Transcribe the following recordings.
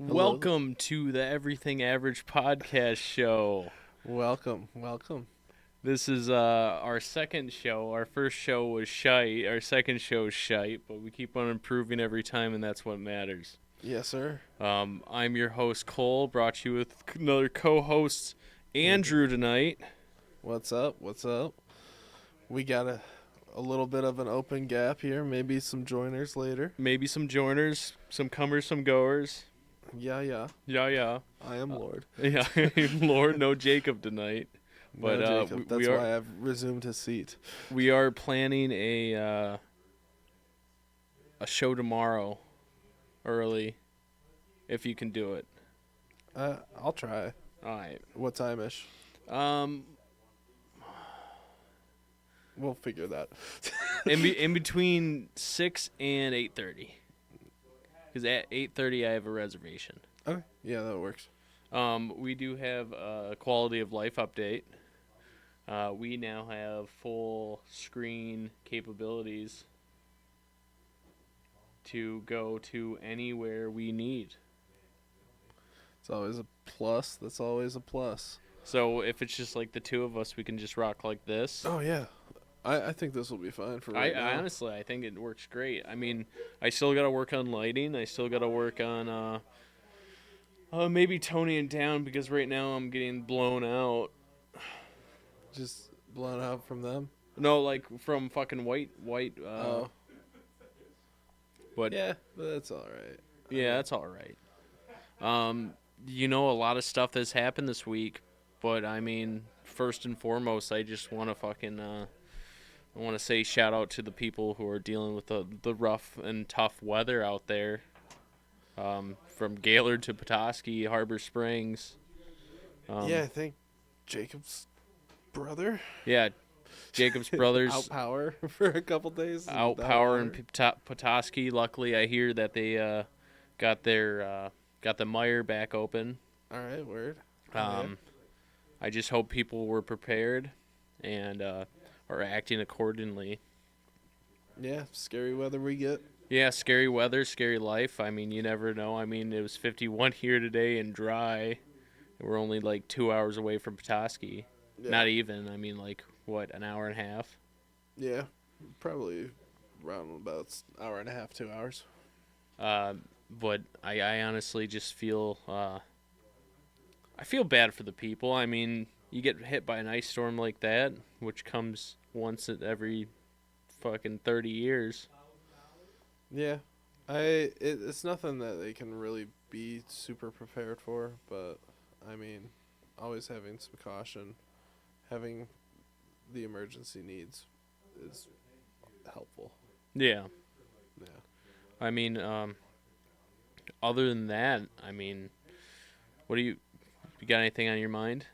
Welcome to the Everything Average podcast show. Welcome. This is our second show. Our first show was shite. Our second show is shite, but we keep on improving every time, and that's what matters. Yes, sir. I'm your host, Cole, brought to you with another co-host, Andrew, tonight. What's up? We got a little bit of an open gap here. Maybe some joiners later. Maybe some joiners, some comers, some goers. Yeah. Yeah. I am Lord. Yeah, Lord, no Jacob tonight. But No, Jacob. That's why I've resumed his seat. We are planning a show tomorrow, early, if you can do it. I'll try. All right. What time-ish? We'll figure that. in between 6 and 8:30. Because at 8:30 I have a reservation. Okay. Yeah, that works. We do have a quality of life update. We now have full screen capabilities to go to anywhere we need. It's always a plus. That's always a plus. So if it's just like the two of us, we can just rock like this. Oh, yeah. I think this will be fine for right now. I honestly, I think it works great. I mean, I still got to work on lighting. I still got to work on maybe toning it down because right now I'm getting blown out. Just blown out from them? No, like from fucking white. Oh. But Yeah, but that's all right. yeah, that's all right. A lot of stuff that's happened this week, but I mean, first and foremost, I just want to fucking I want to say shout out to the people who are dealing with the rough and tough weather out there. From Gaylord to Petoskey, Harbor Springs. Yeah, I think Jacob's brother. Yeah, Jacob's brothers. Out power for a couple days. Out power in Petoskey. Luckily, I hear that they got the mire back open. All right, word. I just hope people were prepared and are acting accordingly. Yeah, scary weather we get. Yeah, scary weather, scary life. I mean, you never know. I mean, it was 51 here today and dry. We're only like 2 hours away from Petoskey. Yeah. Not even. I mean, like, what, an hour and a half? Yeah, probably around about an hour and a half, 2 hours. But I honestly just feel I feel bad for the people. I mean, you get hit by an ice storm like that, which comes once at every fucking 30 years. Yeah, it's nothing that they can really be super prepared for, but I mean, always having some caution, having the emergency needs is helpful. Yeah. Yeah. I mean, other than that, I mean, you got anything on your mind?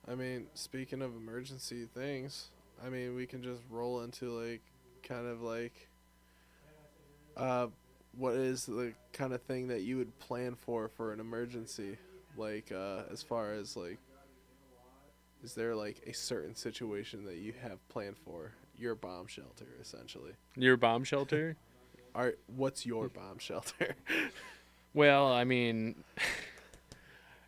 I mean, speaking of emergency things, I mean, we can just roll into like kind of like what is the kind of thing that you would plan for an emergency? Like, as far as, like, is there, like, a certain situation that you have planned for? Your bomb shelter, essentially. Your bomb shelter? What's your bomb shelter? Well, I mean,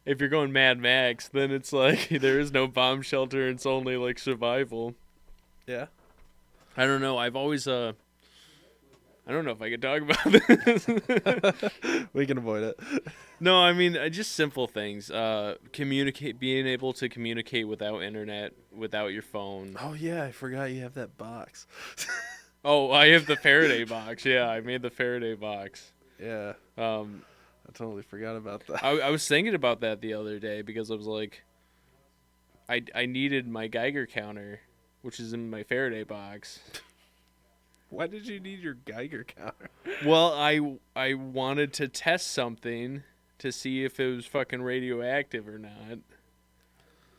if you're going Mad Max, then it's like there is no bomb shelter. It's only, like, survival. Yeah? I don't know. I've always, I don't know if I could talk about this. We can avoid it. No, I mean, just simple things. Being able to communicate without internet, without your phone. Oh, yeah, I forgot you have that box. Oh, I have the Faraday box. Yeah, I made the Faraday box. Yeah. I I totally forgot about that. I was thinking about that the other day because I was like, I needed my Geiger counter, which is in my Faraday box. Why did you need your Geiger counter? Well, I wanted to test something to see if it was fucking radioactive or not.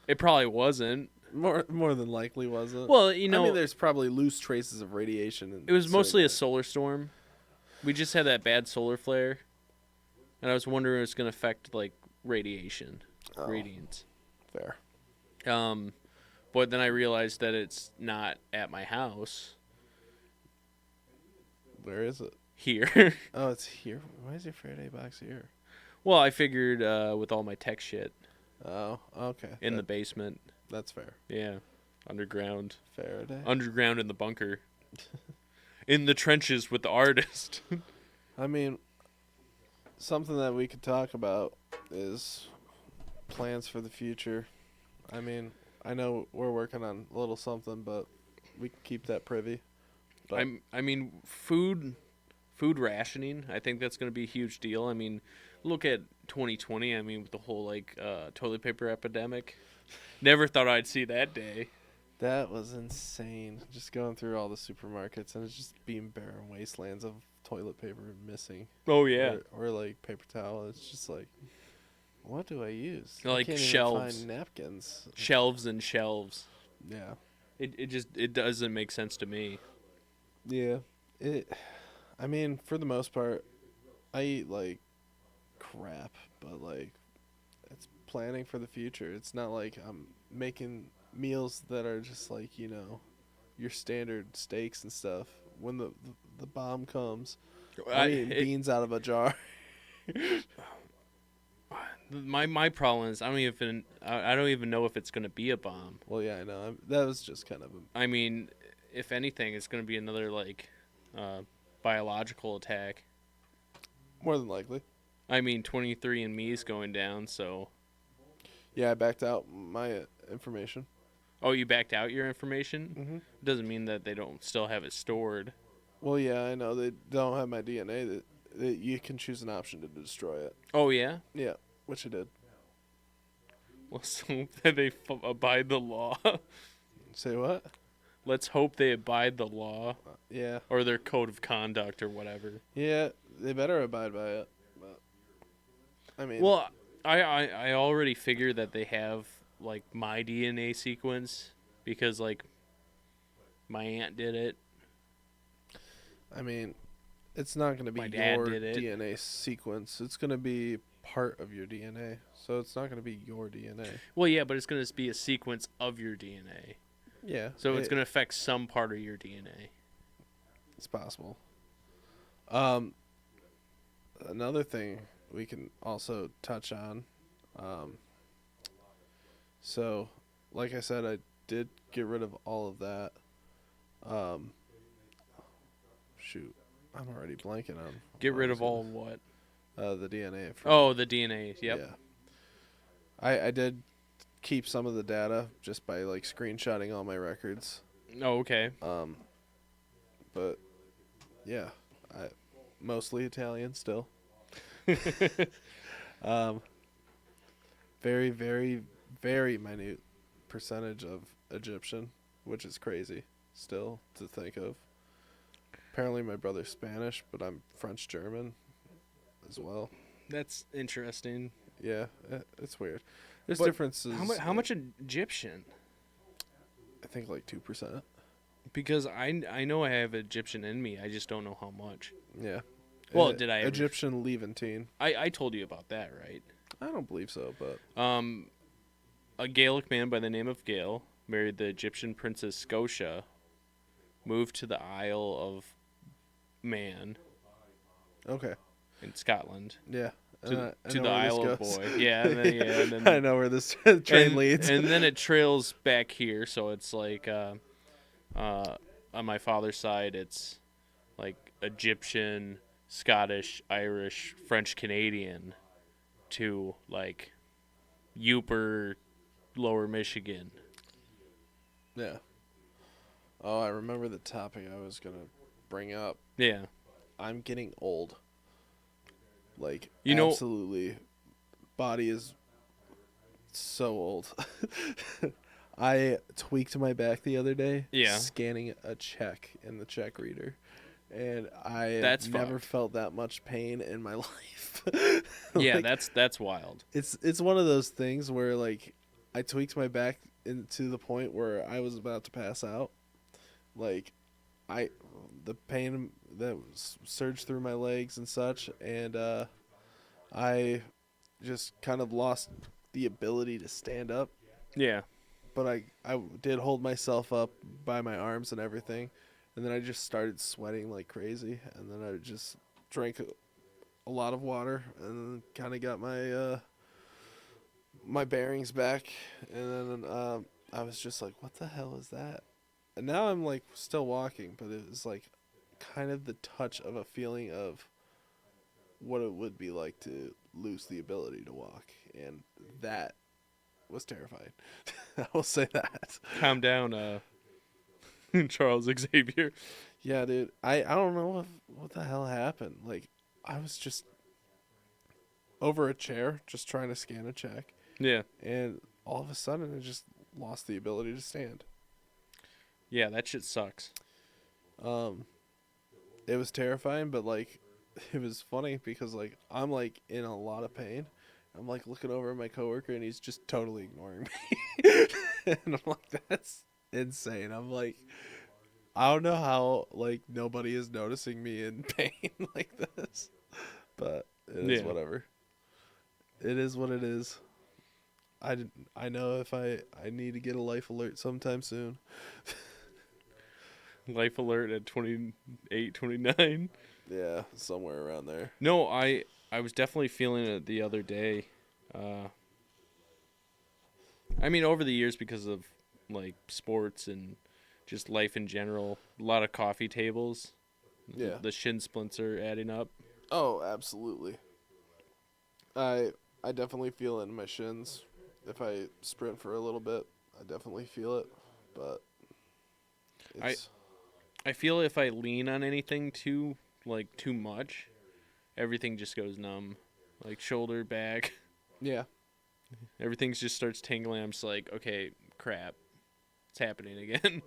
It probably wasn't. More than likely wasn't. Well, I mean, there's probably loose traces of radiation. It was mostly a solar storm. We just had that bad solar flare, and I was wondering if it was going to affect like radiation, radiance. Fair. But then I realized that it's not at my house. Where is it? Here. Oh, it's here. Why is your Faraday box here? Well, I figured with all my tech shit Oh, okay. in the basement. That's fair. Yeah. Underground. Faraday. Underground in the bunker. In the trenches with the artist. I mean, something that we could talk about is plans for the future. I mean, I know we're working on a little something, but we can keep that privy. But I mean, food rationing. I think that's going to be a huge deal. I mean, look at 2020. I mean, with the whole toilet paper epidemic. Never thought I'd see that day. that was insane. Just going through all the supermarkets and it's just being barren wastelands of toilet paper missing. Oh yeah. Or like paper towel. It's just like, what do I use? Like I can't shelves. even find napkins. Shelves and shelves. Yeah. It doesn't make sense to me. Yeah. I mean, for the most part, I eat like crap, but like it's planning for the future. It's not like I'm making meals that are just like, your standard steaks and stuff. When the bomb comes, I'm eating beans out of a jar. My problem is I don't even know if it's gonna be a bomb. Well, yeah, I know. That was just kind of I mean, if anything, it's gonna be another biological attack. more than likely. I mean, 23andMe is going down, so. Yeah, I backed out my information. Oh, you backed out your information? Mm-hmm. Doesn't mean that they don't still have it stored. Well, yeah, I know they don't have my DNA. That you can choose an option to destroy it. Oh yeah. Yeah, which I did. Let's hope that they abide the law. Say what? Let's hope they abide the law Yeah. or their code of conduct or whatever. Yeah, they better abide by it. But I mean, Well, I already figured that they have like my DNA sequence because like my aunt did it. I mean, it's not going to be My dad your did it. DNA sequence. It's going to be part of your DNA. So it's not going to be your DNA. Well, yeah, but it's going to be a sequence of your DNA. Yeah. So it's going to affect some part of your DNA. It's possible. Another thing we can also touch on. So, like I said, I did get rid of all of that. Shoot, I'm already blanking on. Get rid of all what? The DNA. The DNA. Yep. Yeah. I did keep some of the data just by like screenshotting all my records. Oh, okay. But yeah, I mostly Italian still. Very, very, very minute percentage of Egyptian, which is crazy still to think of. Apparently my brother's Spanish, but I'm French German as well. That's interesting. Yeah, it's weird. There's But differences. How much Egyptian? I think like 2%. Because I know I have Egyptian in me. I just don't know how much. Yeah. Well, did I ever... Egyptian Levantine. I told you about that, right? I don't believe so, but A Gaelic man by the name of Gael married the Egyptian princess Scotia, moved to the Isle of Man okay. in Scotland. Yeah. To I the know where this Isle of goes. Boy. Yeah, and then I know where this train leads. And then it trails back here, so it's like on my father's side it's like Egyptian, Scottish, Irish, French, Canadian to like Yooper, Lower Michigan. Yeah. Oh, I remember the topic I was going to bring up. Yeah. I'm getting old. Like, absolutely. Body is so old. I tweaked my back the other day. Yeah. Scanning a check in the check reader. And I That's never fucked. felt that much pain in my life. Yeah, Like, that's wild. It's one of those things where like I tweaked my back to the point where I was about to pass out. Like the pain that surged through my legs and such, and I just kind of lost the ability to stand up. Yeah. But I did hold myself up by my arms and everything, and then I just started sweating like crazy, and then I just drank a lot of water, and kind of got my my bearings back, and then I was just like, "What the hell is that?" And now I'm like still walking, but it was like kind of the touch of a feeling of what it would be like to lose the ability to walk, and that was terrifying. I will say that. Calm down, Charles Xavier. Yeah, dude. I don't know what the hell happened. Like, I was just over a chair, just trying to scan a check, Yeah. and all of a sudden, I just lost the ability to stand. Yeah, that shit sucks. It was terrifying, but like, it was funny because like I'm like in a lot of pain. I'm like looking over at my coworker, and he's just totally ignoring me, and I'm like, that's insane. I'm like, I don't know how like nobody is noticing me in pain like this, but it is Yeah. whatever. It is what it is. I know if I need to get a life alert sometime soon. Life alert at 28, 29. Yeah, somewhere around there. No, I was definitely feeling it the other day. I mean, over the years because of like sports and just life in general, a lot of coffee tables. Yeah. The shin splints are adding up. Oh, absolutely. I definitely feel it in my shins. If I sprint for a little bit, I definitely feel it. But it's I feel if I lean on anything too much, everything just goes numb. Like shoulder, back, yeah. everything just starts tingling. I'm just like, okay, crap. It's happening again.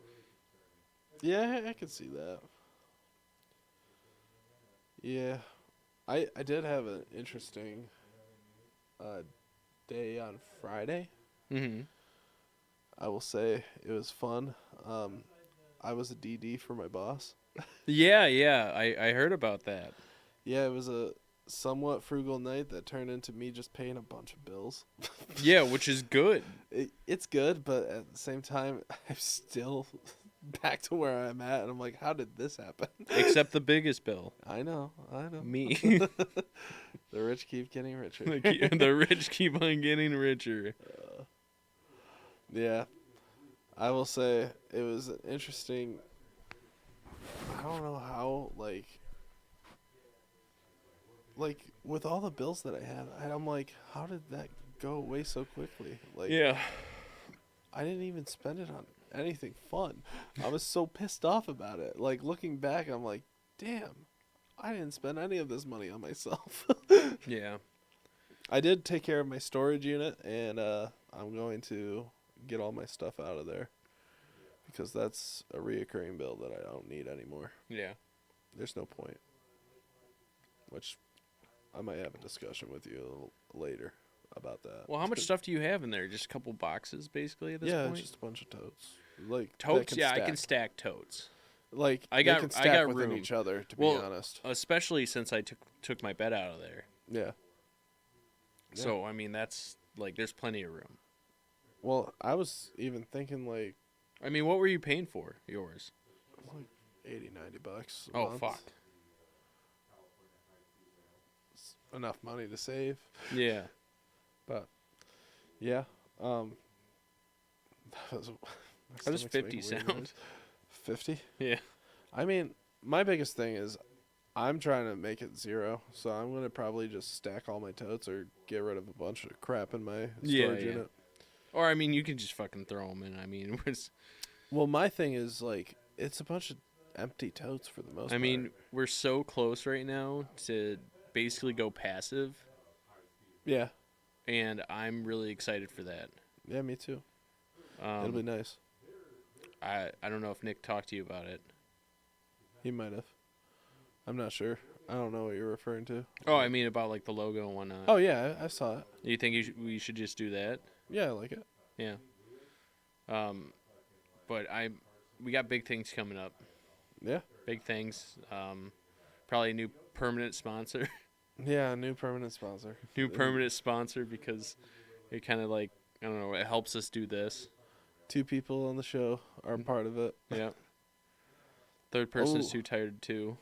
Yeah, I can see that. Yeah. I did have an interesting day on Friday. Mm-hmm. I will say it was fun. I was a DD for my boss. Yeah. I heard about that. Yeah, it was a somewhat frugal night that turned into me just paying a bunch of bills. Yeah, which is good. It's good, but at the same time, I'm still back to where I'm at, and I'm like, how did this happen? Except the biggest bill. I know. Me. The rich keep getting richer. The rich keep on getting richer. Yeah, I will say it was an interesting. I don't know how like with all the bills that I had, I'm like, how did that go away so quickly? Like, Yeah. I didn't even spend it on anything fun. I was so pissed off about it. Like looking back, I'm like, damn, I didn't spend any of this money on myself. Yeah. I did take care of my storage unit, and I'm going to get all my stuff out of there because that's a reoccurring bill that I don't need anymore. Yeah. There's no point. Which I might have a discussion with you a little later about that. Well, how much stuff do you have in there? Just a couple boxes, basically, at this yeah, point? just a bunch of totes. Like Totes? Yeah, stack. I can stack totes. Like I got they can stack got within room. each other. To Well, be honest. Especially since I took my bed out of there. Yeah. So, I mean, that's, like, there's plenty of room. Well, I was even thinking like I mean, what were you paying for yours? 80, $90 a Oh, month. fuck. It's enough money to save. Yeah. But yeah, that was, How does 50 sound? 50? Yeah. I mean, my biggest thing is I'm trying to make it 0, so I'm going to probably just stack all my totes or get rid of a bunch of crap in my storage unit. Or, I mean, you can just fucking throw them in. I mean, Well, my thing is, like, it's a bunch of empty totes for the most part. I mean, we're so close right now to basically go passive, Yeah. and I'm really excited for that. Yeah, me too. It'll be nice. I don't know if Nick talked to you about it. He might have. I'm not sure. I don't know what you're referring to. Oh, I mean about like the logo and whatnot. Oh, yeah, I saw it. You think we should just do that? Yeah, I like it. Yeah. But we got big things coming up. Yeah. Big things. Probably a new permanent sponsor. Yeah, new permanent sponsor. New permanent sponsor because it kind of like, I don't know, it helps us do this. 2 people on the show are part of it. Yeah. Third person's too tired too.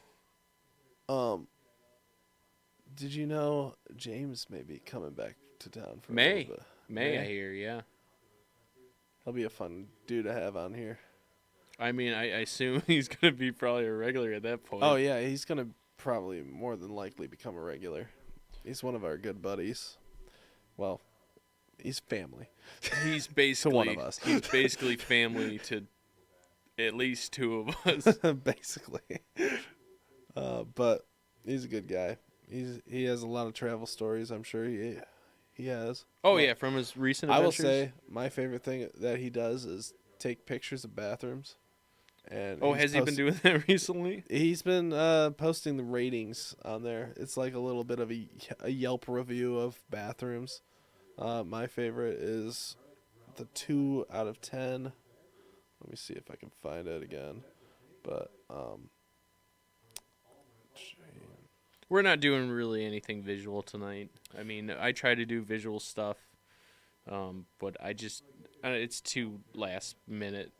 Did you know James may be coming back to town for a May. little bit? May, I hear, yeah. He'll be a fun dude to have on here. I mean, I assume he's going to be probably a regular at that point. Oh, yeah, he's going to probably more than likely become a regular. He's one of our good buddies. Well, he's family. He's basically one of us. He's basically family to at least two of us. Basically. But he's a good guy. He has a lot of travel stories, I'm sure he has. Oh, yeah, from his recent adventures. I will say my favorite thing that he does is take pictures of bathrooms. And has he been doing that recently? He's been posting the ratings on there. It's like a little bit of a Yelp review of bathrooms. My favorite is the 2 out of 10. Let me see if I can find it again. But we're not doing really anything visual tonight. I mean, I try to do visual stuff, but it's too last minute.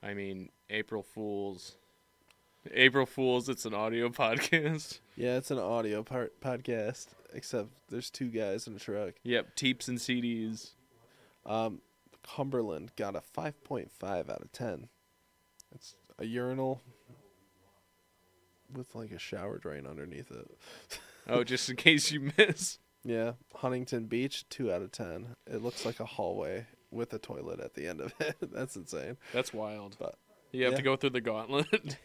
I mean, April Fools, it's an audio podcast. Yeah, it's an audio podcast, except there's 2 guys in a truck. Yep, TEAPS and CDs. Cumberland got a 5.5 out of 10. It's a urinal with like a shower drain underneath it. Oh, just in case you miss. Yeah, Huntington Beach, 2 out of 10. It looks like a hallway with a toilet at the end of it. That's insane. That's wild. But you have to go through the gauntlet.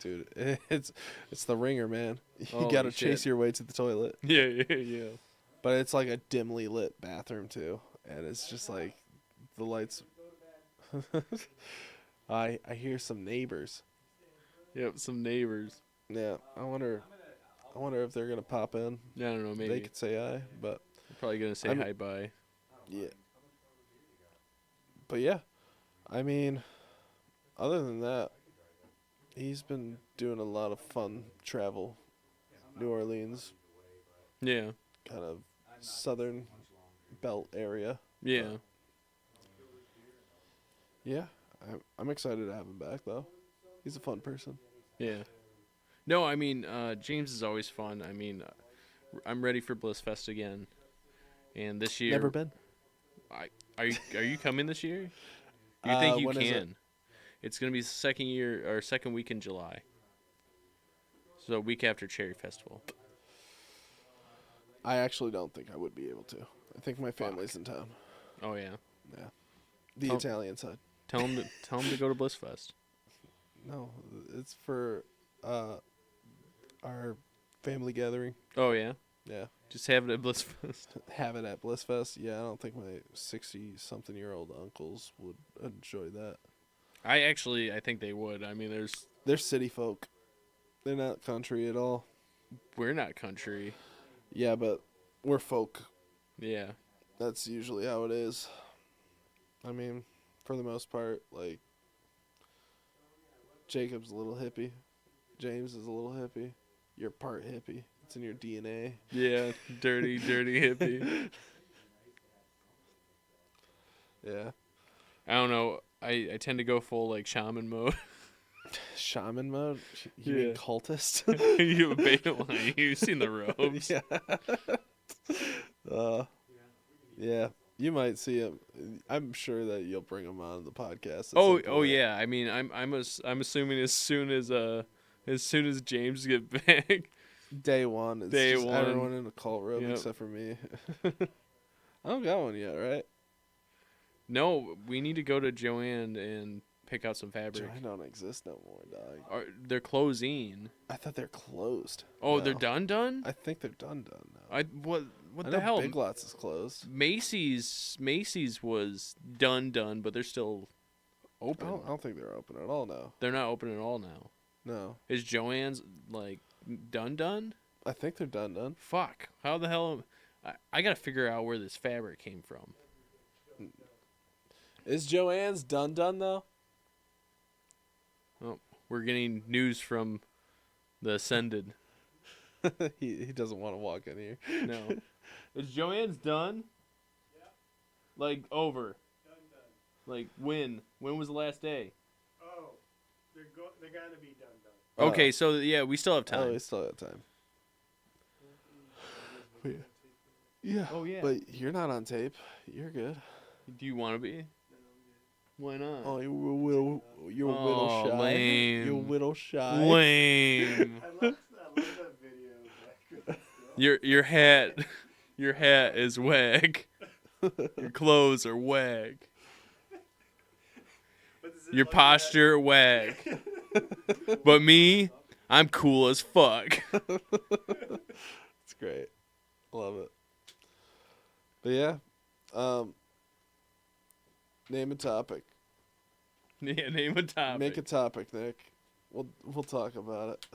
Dude, it's the ringer, man. You Holy got to shit. chase your way to the toilet. Yeah. But it's like a dimly lit bathroom too, and it's just like the lights. I hear some neighbors. Yep, some neighbors. Yeah, I wonder if they're gonna pop in. I don't know, maybe. They could say hi, but I'm probably gonna say hi bye. Yeah. But yeah, I mean, other than that, he's been doing a lot of fun travel. New Orleans, Yeah. kind of southern belt area. Yeah. Yeah, I'm excited to have him back though. He's a fun person. Yeah. No, I mean, James is always fun. I mean, I'm ready for Blissfest again. And this year, Never been. Are you coming this year? Do you think you when is it? can? It's gonna be second week in July. So a week after Cherry Festival. I actually don't think I would be able to. I think my family's in town. Oh yeah. Yeah, the Italian side. Tell him to go to Blissfest. No, it's for our family gathering. Oh yeah. Yeah, Just have it at Blissfest. have it at Blissfest. Yeah, I don't think my 60-something-year-old uncles would enjoy that. I think they would. I mean, They're city folk. They're not country at all. we're not country. Yeah, but we're folk. Yeah. That's usually how it is. I mean, for the most part, like, Jacob's a little hippie. James is a little hippie. You're part hippie. It's in your DNA. Yeah, dirty hippie. Yeah. I don't know. I tend to go full like shaman mode. Shaman mode? You Yeah. mean cultist? You've seen the robes. Yeah. Yeah. You might see him. I'm sure that you'll bring him on the podcast. at some Oh point. yeah. I mean, I'm assuming as soon as James get back. Day one. It's Day just one. everyone in a cult robe Yep. except for me. I don't got one yet, right? No, we need to go to Joanne and pick out some fabric. I don't exist no more, dog. They're closing. I thought they're closed. Oh, now. they're done. I think they're done now. What I the know hell? Big Lots is closed. Macy's was done, but they're still I open. don't think they're open at all now. They're not open at all now. No. Is Joann's like done? I think they're done. Fuck. How the hell? I gotta figure out where this fabric came from. Is Joanne's done though? Oh, we're getting news from the Ascended. he doesn't want to walk in here. No. Is Joanne's done? Yeah. Like over. Done. Like when? When was the last day? Oh, they're gotta be done. Okay, so yeah, we still have Oh, time. we still have time. Wait. Yeah. Oh, yeah. But you're not on tape. You're good. Do you want to be? No, I'm Why not? Oh, you're a little Oh, shy. lame. You're a little shy. Lame. good. I love that video of that. Your hat your hat is wag. Your clothes are wag. Your posture wag. But me, I'm cool as fuck. It's great. Love it. But yeah, name a topic. Yeah, name a topic. Make a topic, Nick. We'll talk about it.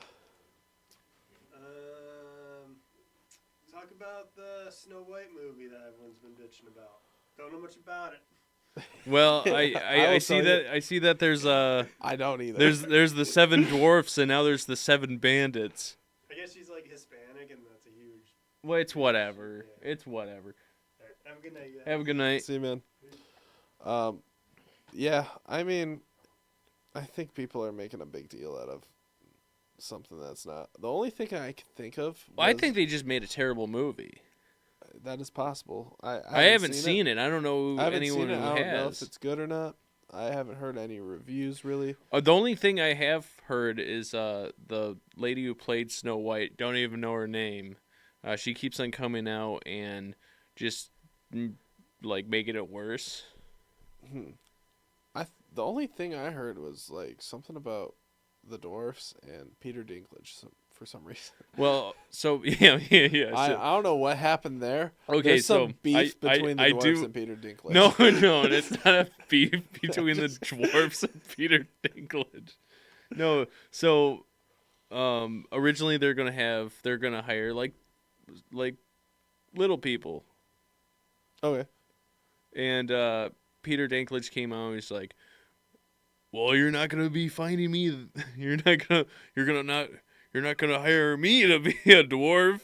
Talk about the Snow White movie that everyone's been bitching about. Don't know much about it. Well, I I will see tell that I see that there's I don't either. there's the 7 dwarfs and now there's the 7 bandits. I guess she's like Hispanic, and that's a huge. Well, it's whatever. It's whatever. Alright, have a good night, guys. Have a good night. See you, man. Yeah. I mean, I think people are making a big deal out of something that's not. The only thing I can think of. Well, I was- think they just made a terrible movie. that is possible. I haven't seen it. I don't know I haven't anyone seen it. who I don't know if has. it's good or not. I haven't heard any reviews really. The only thing I have heard is the lady who played Snow White. Don't even know her name. She keeps on coming out and just like making it worse. The only thing I heard was like something about the dwarfs and Peter Dinklage for some reason. Well, so yeah. I So, don't know what happened there. Okay, There's some so beef I between the I dwarfs do- and Peter Dinklage. no, it's not a beef between the dwarfs and Peter Dinklage. No, so originally they're gonna hire like little people, Okay. and Peter Dinklage came out and he's like, "Well, you're not gonna be finding me. You're not gonna hire me to be a dwarf."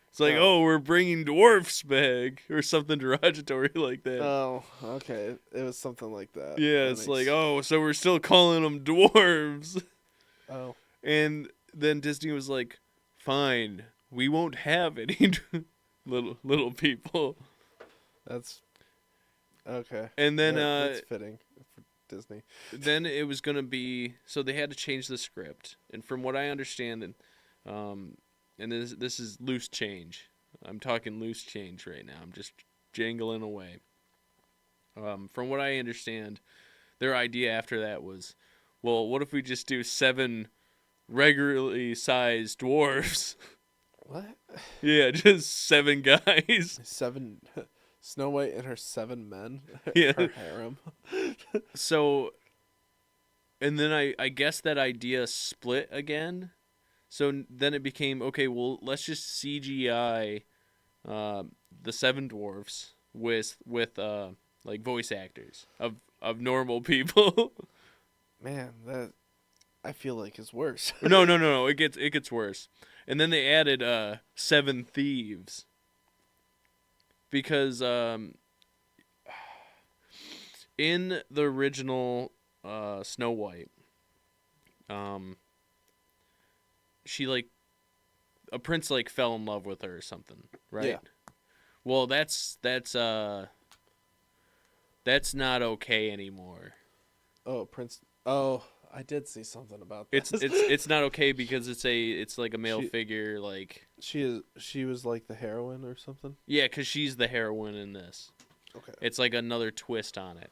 It's like, Oh. oh, we're bringing dwarfs back or something derogatory like that. Oh, okay. It was something like that. Yeah, That it's makes- like, oh, so we're still calling them dwarves. Oh. And then Disney was like, fine, we won't have any little people. That's okay. And then That's fitting for Disney. then it was gonna be, so they had to change the script. And from what I understand, and this is loose change. I'm talking loose change right now. I'm just jangling away. From what I understand, their idea after that was, well, what if we just do 7 regularly sized dwarves? What? Yeah, just 7 guys. 7 Snow White and her 7 men. Yeah. Her harem. So, and then I guess that idea split again. So then it became, okay, well, let's just CGI the 7 dwarfs with like voice actors of normal people. Man, that I feel like is worse. No. It gets worse. And then they added 7 thieves. Because in the original Snow White, she like a prince like fell in love with her or something, right? Yeah. Well, that's not okay anymore. Oh, Prince. Oh, I did see something about that. It's not okay because it's like a male She- figure, like she was like the heroine or something. yeah, because she's the heroine in this. Okay. It's like another twist on it.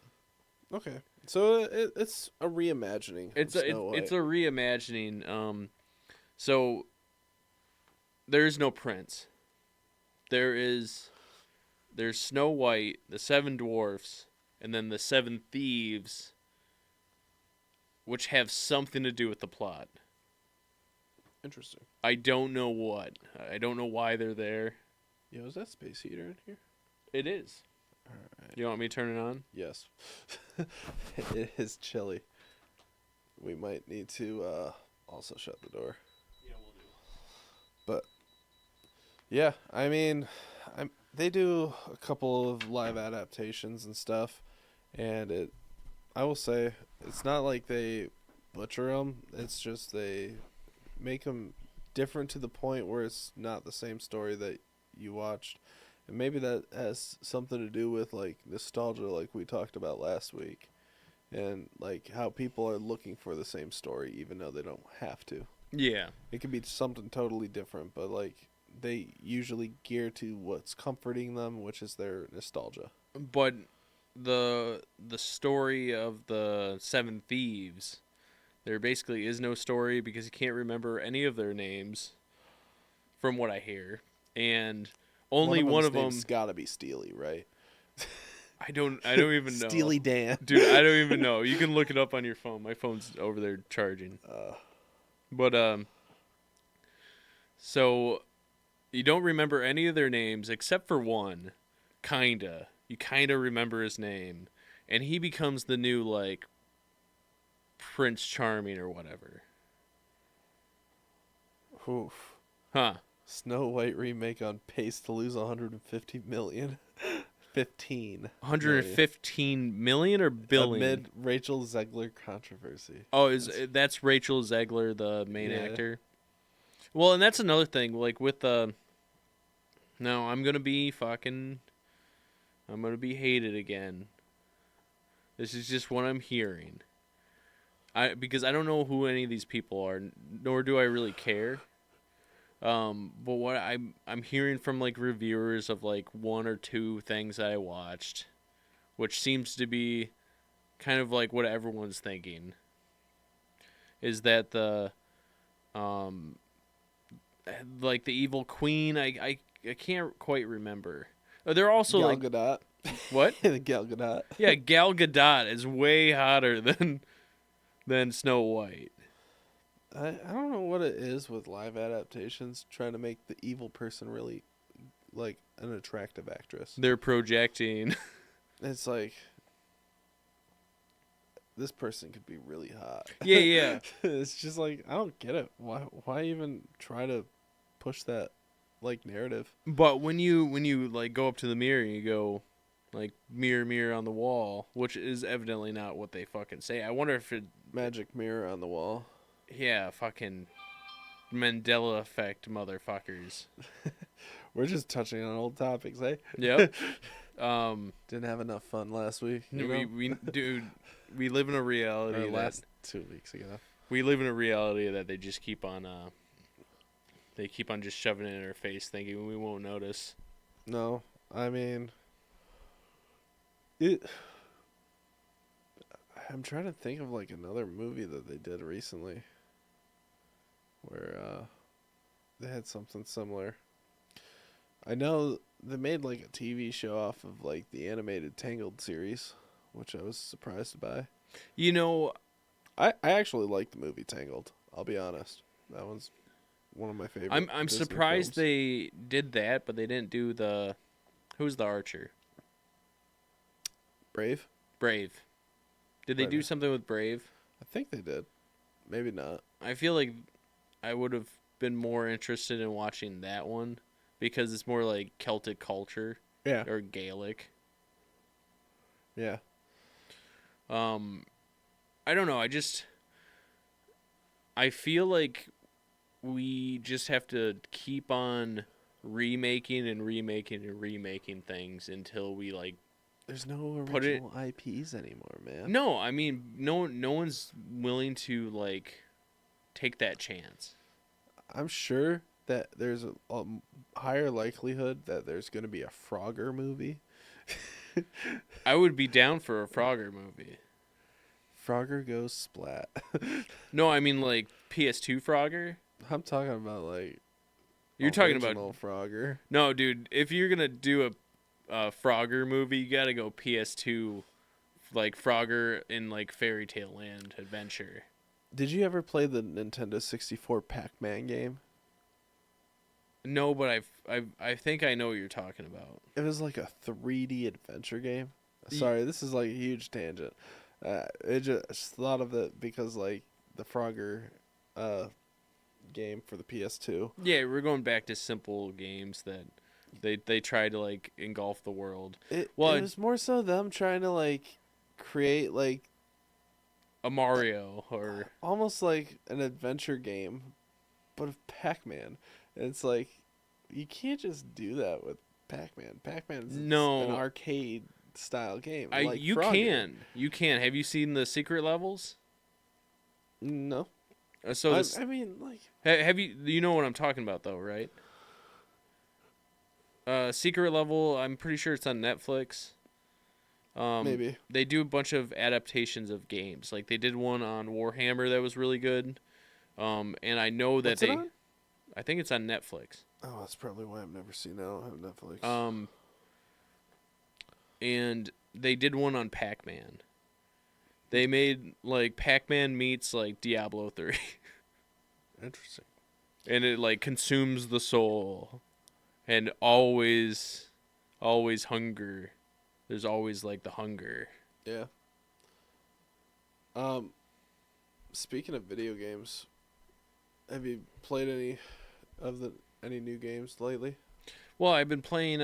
Okay. So it's a reimagining. It's of a Snow it's a White. reimagining. So there's no prince. There's Snow White, the 7 dwarfs, and then the 7 thieves, which have something to do with the plot. Interesting. I don't know what. I don't know why they're there. Yo, is that space heater in here? It is. All right. You want me to turn it on? Yes. It is chilly. We might need to also shut the door. Yeah, we'll do. But yeah, I mean, they do a couple of live adaptations and stuff, and I will say it's not like they butcher them. It's just they make them different to the point where it's not the same story that you watched. And maybe that has something to do with like nostalgia like we talked about last week. And like how people are looking for the same story even though they don't have to. Yeah. It could be something totally different, but like they usually gear to what's comforting them, which is their nostalgia. But the story of the Seven Thieves, there basically is no story because you can't remember any of their names, from what I hear, and only one of them's them. gotta be Steely, right? I don't even know. Steely Dan. Dude, I don't even know. You can look it up on your phone. My phone's over there charging. But so you don't remember any of their names except for one, kinda. You kinda remember his name, and he becomes the new like Prince Charming or whatever. Oof. Huh. Snow White remake on pace to lose 150 million. 15. 115 million or billion? Amid Rachel Zegler controversy. Oh, that's Rachel Zegler, the main actor? Well, and that's another thing. Like with no, I'm gonna be hated again. This is just what I'm hearing. Because I don't know who any of these people are, nor do I really care. But what I'm hearing from like reviewers of like one or two things that I watched, which seems to be kind of like what everyone's thinking, is that the like the evil queen, I can't quite remember. They're also Gal like Gadot. what? Gal Gadot. Yeah, Gal Gadot is way hotter than Snow White. I don't know what it is with live adaptations trying to make the evil person really like an attractive actress. They're projecting. It's like this person could be really hot. Yeah. It's just like I don't get it. Why even try to push that like narrative? But when you like go up to the mirror and you go like mirror mirror on the wall, which is evidently not what they fucking say. I wonder if it Magic mirror on the wall. yeah, fucking Mandela effect motherfuckers. We're just touching on old topics, eh? Yep. Didn't have enough fun last week. We live in a reality last 2 weeks ago. we live in a reality that they just keep on just shoving it in our face thinking we won't notice. No, I mean I'm trying to think of like another movie that they did recently where they had something similar. I know they made like a TV show off of like the animated Tangled series, which I was surprised by. You know, I actually like the movie Tangled. I'll be honest. That one's one of my favorite. I'm Disney surprised films. they did that, but they didn't do who's the archer? Brave. Did they do Brave. something with Brave? I think they did. Maybe not. I feel like I would have been more interested in watching that one because it's more like Celtic culture Yeah. or Gaelic. Yeah. I don't know. I feel like we just have to keep on remaking things until we like. There's no Put it- original IPs anymore, man. No, I mean no one's willing to like take that chance. I'm sure that there's a higher likelihood that there's going to be a Frogger movie. I would be down for a Frogger movie. Frogger goes splat. No, I mean like PS2 Frogger. I'm talking about like You're talking about original Frogger. no, dude. If you're gonna do a Frogger movie, you gotta go PS2, like Frogger in like Fairy Tale Land Adventure. Did you ever play the Nintendo 64 Pac-Man game? No, but I think I know what you're talking about. It was like a 3D adventure game. Sorry, this is like a huge tangent. I just thought of it because like the Frogger game for the PS2. Yeah, we're going back to simple games that they try to like engulf the world. It Well, was more so them trying to like create like A Mario or almost like an adventure game, but of Pac-Man. It's like you can't just do that with Pac-Man. Pac-Man's No. an arcade style game. You Frogger. can. Have you seen the secret levels? No. So I mean, like, have you know what I'm talking about though, right? Secret level. I'm pretty sure it's on Netflix. maybe. They do a bunch of adaptations of games. Like they did one on Warhammer that was really good. And I know that What's it on? I think it's on Netflix. Oh, that's probably why I've never seen it. I don't have Netflix. And they did one on Pac-Man. They made like Pac-Man meets like Diablo 3. Interesting. And it like consumes the soul. And always hunger. There's always like the hunger. Yeah. Speaking of video games, have you played any new games lately? Well, I've been playing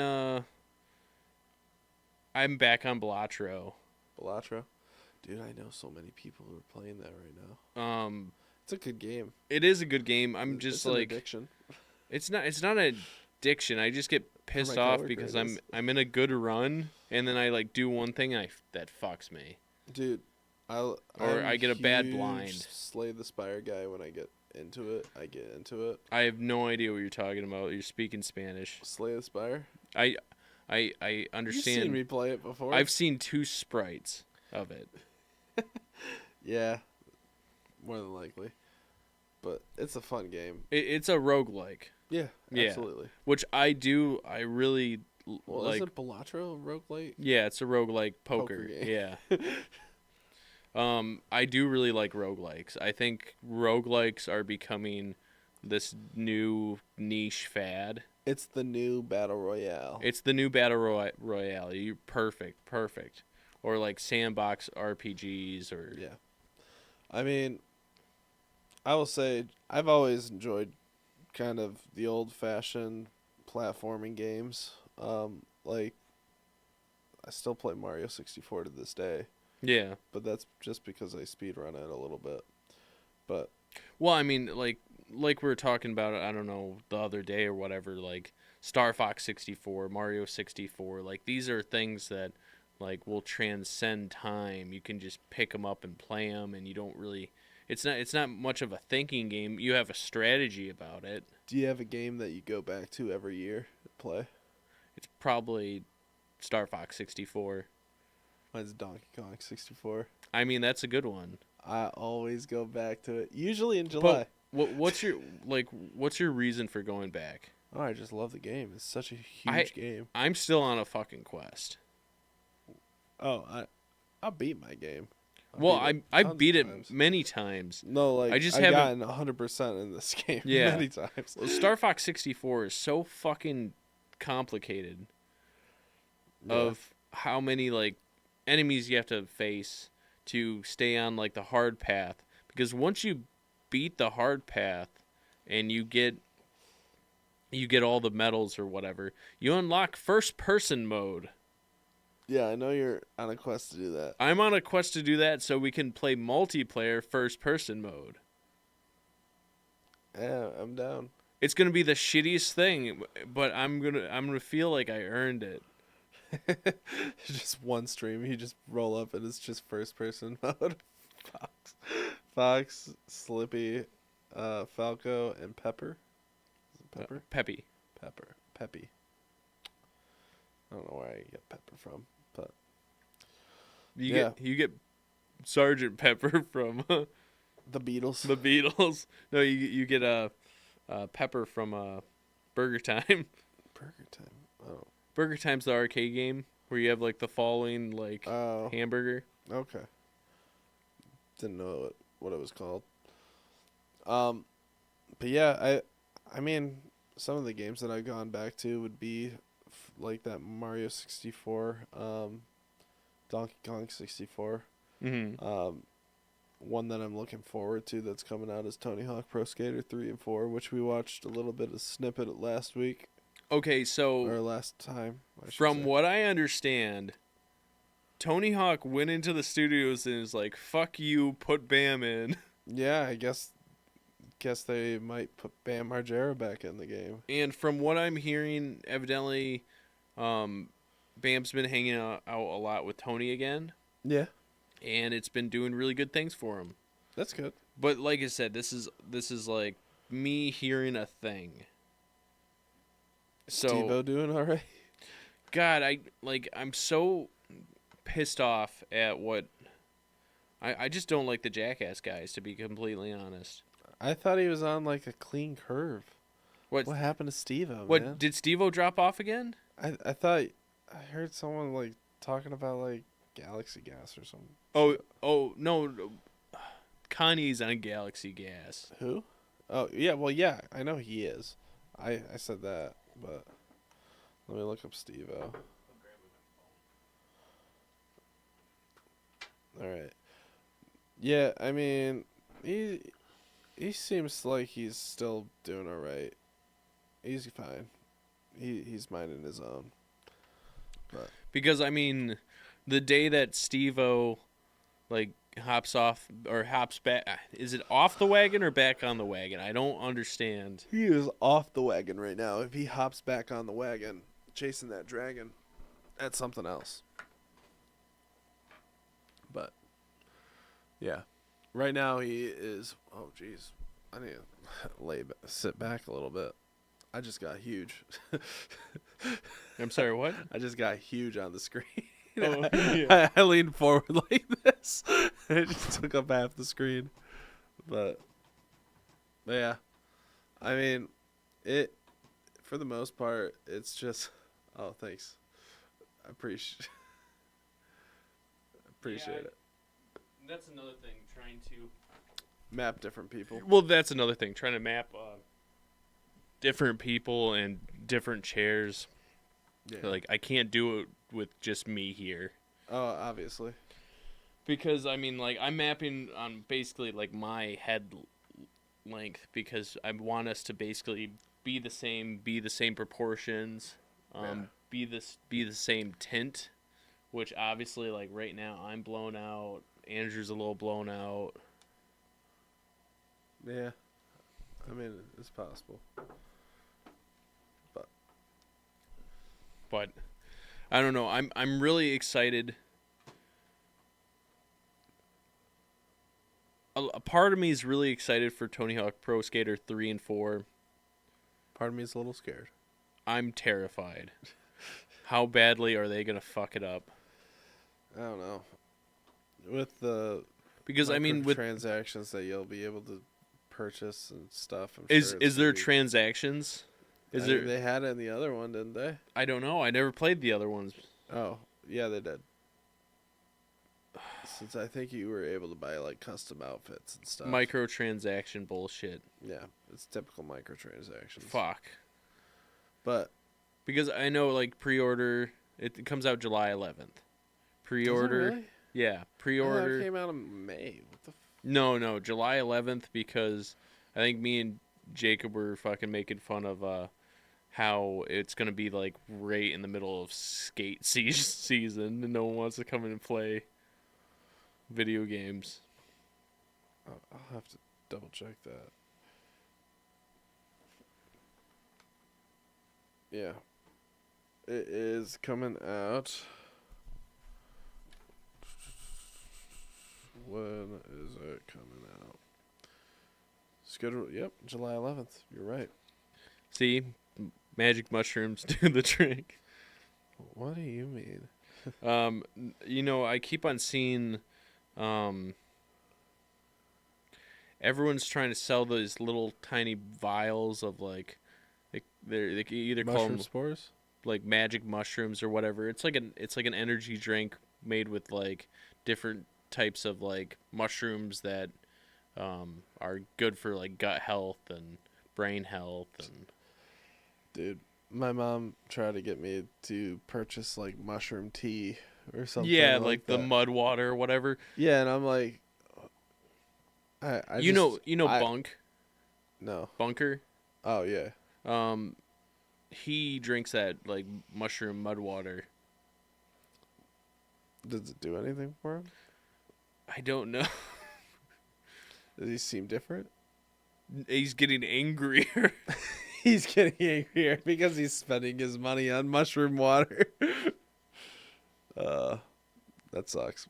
I'm back on Balatro. Balatro? Dude, I know so many people who are playing that right now. It's a good game. It is a good game. I'm just it's an like addiction. it's not an addiction. I just get pissed my off coworker, because it is. I'm in a good run and then I like do one thing and that fucks me. Dude, I'm I get a bad huge blind. Slay the Spire guy. When I get into it, I get into it. I have no idea what you're talking about. You're speaking Spanish. Slay the Spire. I You've understand. seen me play it before. I've seen 2 sprites of it. Yeah, more than likely. But it's a fun game. It's a roguelike, Yeah, Yeah. absolutely. which I really Well, like. isn't Balatro a roguelite? Yeah, it's a roguelike poker. Poker game. Yeah. I do really like roguelikes. I think roguelikes are becoming this new niche fad. It's the new Battle Royale. It's the new battle royale. You perfect. Or like sandbox RPGs or Yeah. I mean, I will say I've always enjoyed kind of the old-fashioned platforming games. Like I still play Mario 64 to this day, yeah. but that's just because I speedrun it a little bit. But Well, I mean, like we were talking about, I don't know, the other day or whatever, like Star Fox 64, Mario 64, like these are things that like will transcend time. You can just pick them up and play them, and you don't really. It's not much of a thinking game. You have a strategy about it. do you have a game that you go back to every year to play? It's probably Star Fox 64. Mine's Donkey Kong 64. I mean, that's a good one. I always go back to it, usually in July. What's your reason for going back? Oh, I just love the game. It's such a huge game. I'm still on a fucking quest. Oh, I beat my game. I tons beat of it times. many times. No, like I just I've haven't- gotten 100% in this game Yeah. many times. Well, Star Fox 64 is so fucking complicated of how many like enemies you have to face to stay on like the hard path, because once you beat the hard path and you get all the medals or whatever, you unlock first person mode. Yeah, I know you're on a quest to do that. I'm on a quest to do that so we can play multiplayer first person mode. Yeah, I'm down. It's gonna be the shittiest thing, but I'm gonna feel like I earned it. Just one stream, you just roll up and it's just first person mode. Fox, Slippy, Falco, and Pepper. Is it Pepper? Peppy. Peppy. I don't know where I get Pepper from, but You get Sergeant Pepper from the Beatles. the Beatles. No, you get Pepper from Burger Time. Burger Time. Oh. Burger Time's the arcade game where you have like the falling like Oh. hamburger. Okay. Didn't know what it was called. But yeah, I mean, some of the games that I've gone back to would be like that Mario 64, Donkey Kong 64. Mm-hmm. One that I'm looking forward to that's coming out is Tony Hawk Pro Skater 3 and 4, which we watched a little bit of snippet last week Okay, so or last time. I should from say. what I understand, Tony Hawk went into the studios and was like, "Fuck you, put Bam in." Yeah, I guess guess they might put Bam Margera back in the game. And from what I'm hearing, evidently, Bam's been hanging out a lot with Tony again, Yeah, and it's been doing really good things for him. that's good. But like I said, this is like me hearing a thing. So Steve-O doing all right? God, I'm so pissed off at what I just don't like the Jackass guys, to be completely honest. I thought he was on like a clean curve. What happened to Steve-O, what man? did Steve-O drop off again? I thought I heard someone like talking about like Galaxy Gas or something. Oh no, Kanye's on Galaxy Gas. Who? Oh yeah, well yeah, I know he is. I said that, but let me look up Steve-O. All right. Yeah, I mean, he seems like he's still doing all right. He's fine. He's minding his own. But Because I mean, the day that Steve-O like hops off or hops back, is it off the wagon or back on the wagon? I don't understand. he is off the wagon right now. If he hops back on the wagon, chasing that dragon, that's something else. But yeah, right now he is. Oh jeez, I need to sit back a little bit. I just got huge. I'm sorry, what? I just got huge on the screen. Oh, yeah. I leaned forward like this. It just took up half the screen. But yeah, I mean, it for the most part, it's just. Oh, thanks. I appreciate it. That's another thing, trying to Map different people. Well, that's another thing, trying to map different people and different chairs. Yeah. Like, I can't do it with just me here. Oh, obviously. Because, I mean, like, I'm mapping on basically, like, my head length because I want us to basically be the same proportions, be the same tint, which obviously, like, right now I'm blown out, Andrew's a little blown out. Yeah. I mean, it's possible. But I don't know. I'm really excited. A part of me is really excited for Tony Hawk Pro Skater 3 and 4. Part of me is a little scared. I'm terrified. How badly are they going to fuck it up? I don't know. With the Because I mean, with transactions that you'll be able to purchase and stuff, I'm is sure it's there gonna be- transactions? Is there? They had it in the other one, didn't they? I don't know. I never played the other ones. Oh, yeah, they did. Since I think you were able to buy like custom outfits and stuff. Microtransaction bullshit. Yeah, it's typical microtransactions. Fuck. But Because I know, like, pre-order, it comes out July 11th. Pre-order, does it really? yeah, I thought pre-order. it came out in May. What the? No, July 11th, because I think me and Jacob were fucking making fun of how it's gonna be like right in the middle of skate season, and no one wants to come in and play video games. I'll have to double check that. Yeah. It is coming out. When is it coming out? Schedule. Yep, July 11th. You're right. See, magic mushrooms do the trick. What do you mean? You know, I keep on seeing, everyone's trying to sell those little tiny vials of like, they can either call Mushroom them spores? like magic mushrooms or whatever. It's like an energy drink made with like different types of like mushrooms that are good for like gut health and brain health and. Dude, my mom tried to get me to purchase like mushroom tea or something. Yeah, like the that. mud water or whatever. Yeah, and I'm like, I you just, know I- Bunk No. Bunker. Oh yeah. He drinks that like mushroom mud water. Does it do anything for him? I don't know. Does he seem different? He's getting angrier. He's getting angrier because he's spending his money on mushroom water. That sucks.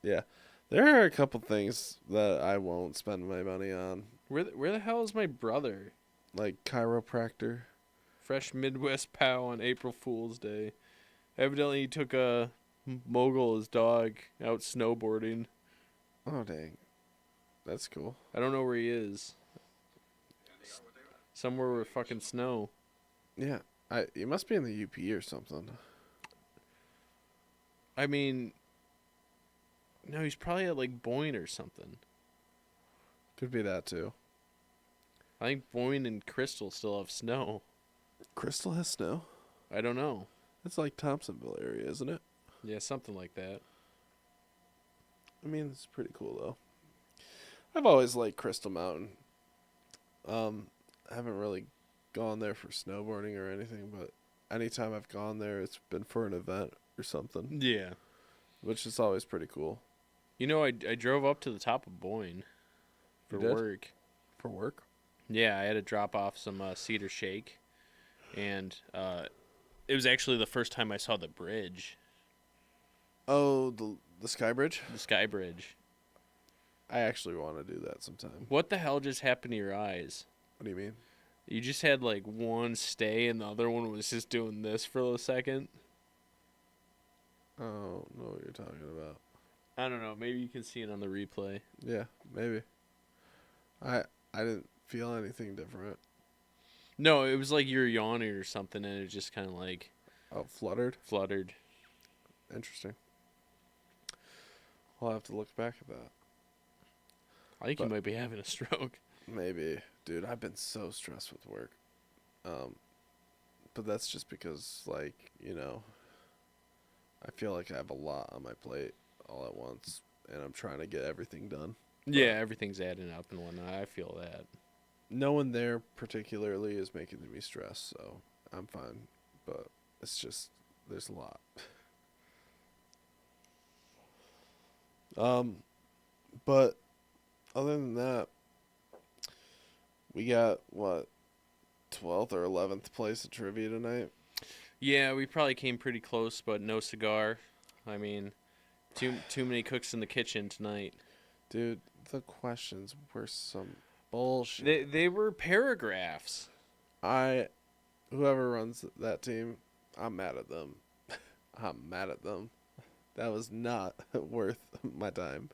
Yeah. There are a couple things that I won't spend my money on, Where the hell is my brother? like chiropractor. Fresh Midwest pal on April Fool's Day. Evidently, he took a Mogul, his dog, out snowboarding. Oh dang, that's cool. I don't know where he is. Somewhere with fucking snow. Yeah, you must be in the UP or something. I mean, no, he's probably at like Boyne or something. Could be that too. I think Boyne and Crystal still have snow. Crystal has snow. I don't know. It's like Thompsonville area, isn't it? Yeah, something like that. I mean, it's pretty cool though. I've always liked Crystal Mountain. I haven't really gone there for snowboarding or anything, but anytime I've gone there, it's been for an event or something, Yeah. which is always pretty cool. You know, I drove up to the top of Boyne for You did? work. For work? Yeah, I had to drop off some Cedar Shake, and it was actually the first time I saw the bridge, Oh, the Sky Bridge? the Sky Bridge. I actually want to do that sometime. What the hell just happened to your eyes? What do you mean? You just had like one stay, and the other one was just doing this for a second. I don't know what you're talking about. I don't know. Maybe you can see it on the replay. Yeah, maybe. I didn't feel anything different. No, it was like you were yawning or something, and it just kind of like Oh, fluttered? fluttered. Interesting. I'll have to look back at that. I think But- you might be having a stroke. Maybe. Dude, I've been so stressed with work. But that's just because, like, I feel like I have a lot on my plate all at once, and I'm trying to get everything done. Yeah, everything's adding up and whatnot. I feel that. No one there particularly is making me stress, so I'm fine. But it's just, there's a lot. But other than that, we got, what, 12th or 11th place at trivia tonight? Yeah, we probably came pretty close, but no cigar. I mean, too many cooks in the kitchen tonight. Dude, the questions were some bullshit. They were paragraphs. Whoever runs that team, I'm mad at them. I'm mad at them. That was not worth my time.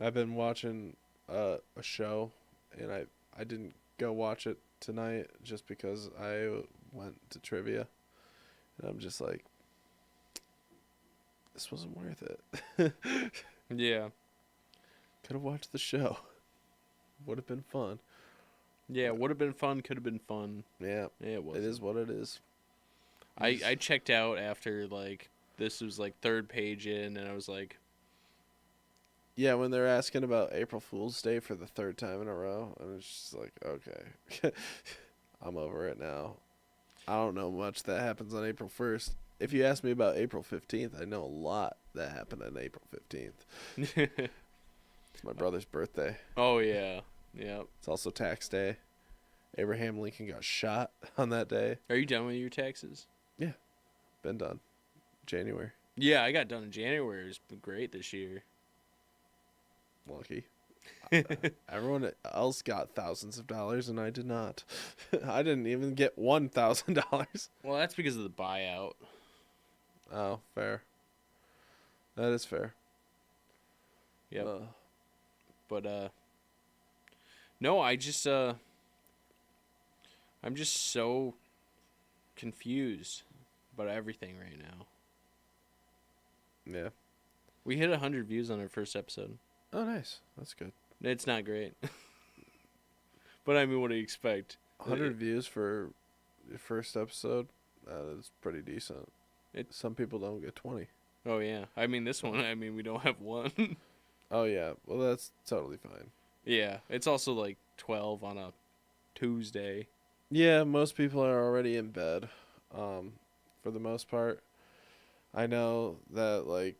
I've been watching a show, and I didn't go watch it tonight just because I went to trivia, and I'm just like, this wasn't worth it. Yeah. Could have watched the show. Would have been fun. Yeah, would have been fun, could have been fun. Yeah, Yeah, it was. it is what it is. I checked out after, like, this was, like, third page in, and I was like, Yeah, when they're asking about April Fool's Day for the third time in a row, and it's just like, okay, I'm over it now. I don't know much that happens on April 1st. If you ask me about April 15th, I know a lot that happened on April 15th. It's my brother's birthday. oh, yeah. Yeah. It's also tax day. Abraham Lincoln got shot on that day. Are you done with your taxes? Been done. January. Yeah, I got done in January. It's been great this year. Lucky. Everyone else got thousands of dollars, and I did not. I didn't even get $1,000. Well, that's because of the buyout. Oh, fair. That is fair. Yep. Uh, But no, I'm just so confused about everything right now. yeah. We hit 100 views on our first episode. Oh, nice. That's good. It's not great. But I mean, what do you expect? 100 views for your first episode. That is pretty decent. Some people don't get 20. Oh yeah. I mean, this one, I mean, we don't have one. Oh, yeah. Well, that's totally fine. Yeah, it's also like 12 on a Tuesday. Yeah, most people are already in bed. For the most part, I know that, like,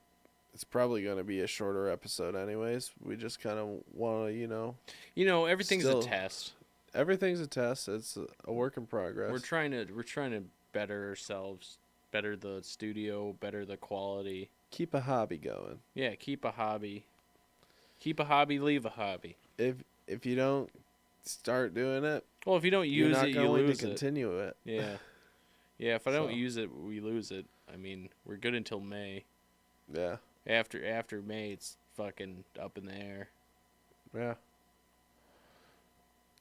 it's probably going to be a shorter episode anyways. We just kind of want to, Everything's Still, a test. everything's a test. It's a work in progress. We're trying to better ourselves, better the studio, better the quality. Keep a hobby going. Yeah, keep a hobby. Keep a hobby, leave a hobby. If you don't start doing it, Well, if you don't you're use not it, you going lose to it. continue it. Yeah. Yeah, if I don't So. use it, we lose it. I mean, we're good until May. Yeah. After May, it's fucking up in the air. Yeah.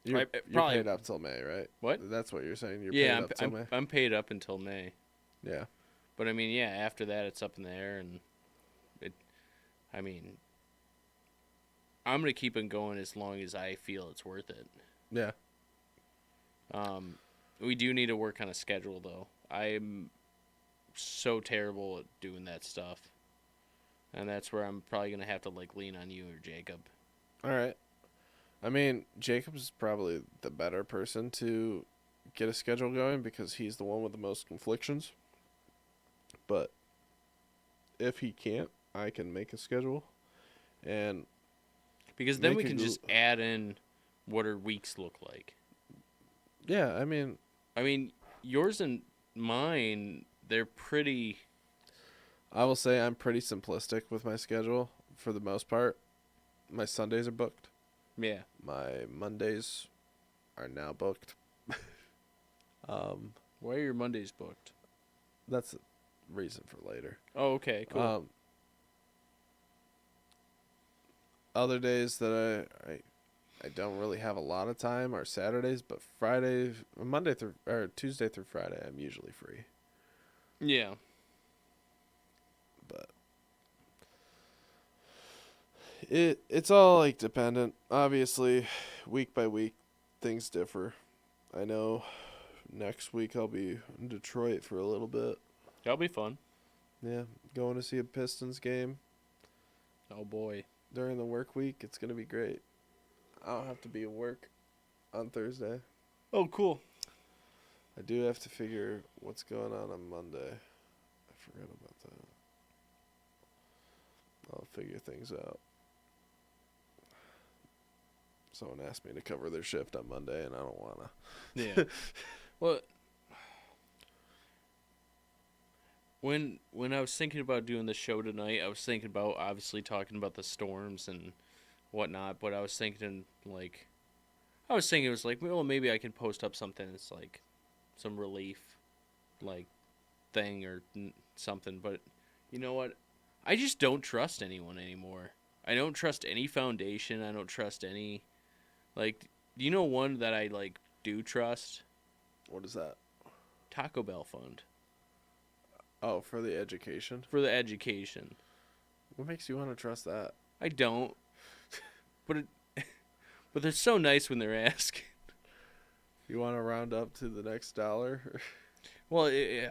You're probably- paid up till May, right? What? That's what you're saying. You're Yeah, paid up till May. I'm paid up until May. Yeah. But I mean, yeah, after that, it's up in the air, and I'm gonna keep it going as long as I feel it's worth it. Yeah. We do need to work on a schedule, though. I'm so terrible at doing that stuff, and that's where I'm probably gonna have to lean on you or Jacob. All right. I mean, Jacob's probably the better person to get a schedule going because he's the one with the most conflictions. But if he can't, I can make a schedule. And Because then Make we it can go- just add in what our weeks look like. yeah, I mean, Yours and mine, they're pretty. I will say I'm pretty simplistic with my schedule for the most part. My Sundays are booked. Yeah. My Mondays are now booked. Why are your Mondays booked? That's a reason for later. Oh, okay, cool. Other days that I don't really have a lot of time are Saturdays, but Tuesday through Friday I'm usually free. Yeah. But it's all dependent. Obviously, week by week things differ. I know next week I'll be in Detroit for a little bit. That'll be fun. Yeah, going to see a Pistons game Oh, boy. during the work week. It's going to be great. I don't have to be at work on Thursday. Oh, cool. I do have to figure what's going on Monday. I forgot about that. I'll figure things out. Someone asked me to cover their shift on Monday, and I don't want to. Yeah. Well, when I was thinking about doing the show tonight, I was thinking about obviously talking about the storms and whatnot, but I was thinking it was well, maybe I can post up something that's some relief thing or something, but you know what? I just don't trust anyone anymore. I don't trust any foundation. I don't trust any do you know one that I do trust? What is that? Taco Bell Fund. Oh, for the education? For the education. What makes you want to trust that? I don't. But they're so nice when they're asking. You want to round up to the next dollar? Well, I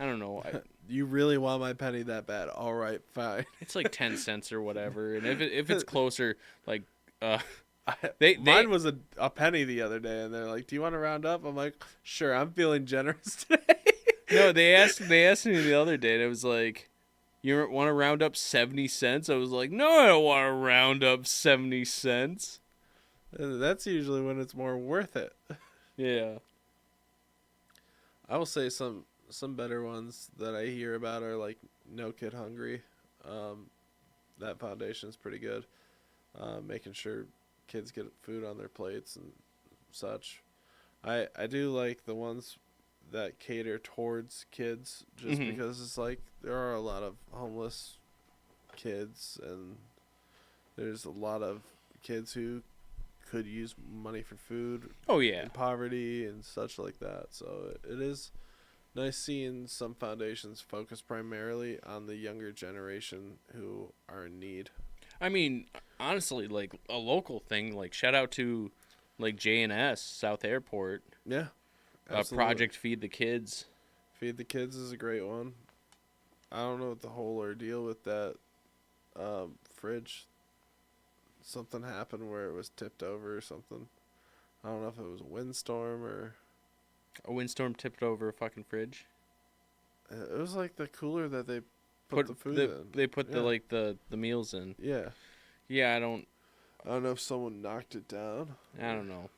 don't know. You really want my penny that bad? All right, fine. It's 10 cents or whatever. And if it's closer, Mine they was a penny the other day, and they're like, "Do you want to round up?" I'm like, "Sure, I'm feeling generous today." No, they asked me the other day, and it was like, "You want to round up 70 cents?" I was like, "No, I don't want to round up 70 cents." That's usually when it's more worth it. Yeah. I will say some better ones that I hear about are No Kid Hungry. That foundation's pretty good. Making sure kids get food on their plates and such. I do like the ones that cater towards kids just Mhm. because it's there are a lot of homeless kids and there's a lot of kids who could use money for food Oh, yeah. and poverty and such like that. So it is nice seeing some foundations focus primarily on the younger generation who are in need. I mean, honestly, a local thing, shout out to J&S, South Airport. Yeah. Absolutely. Project Feed the Kids. Feed the Kids is a great one. I don't know what the whole ordeal with that fridge. Something happened where it was tipped over or something. I don't know if it was a windstorm or... A windstorm tipped over a fucking fridge. It was the cooler that they put the food in. They put Yeah. the meals in. Yeah. Yeah, I don't know if someone knocked it down. I don't know.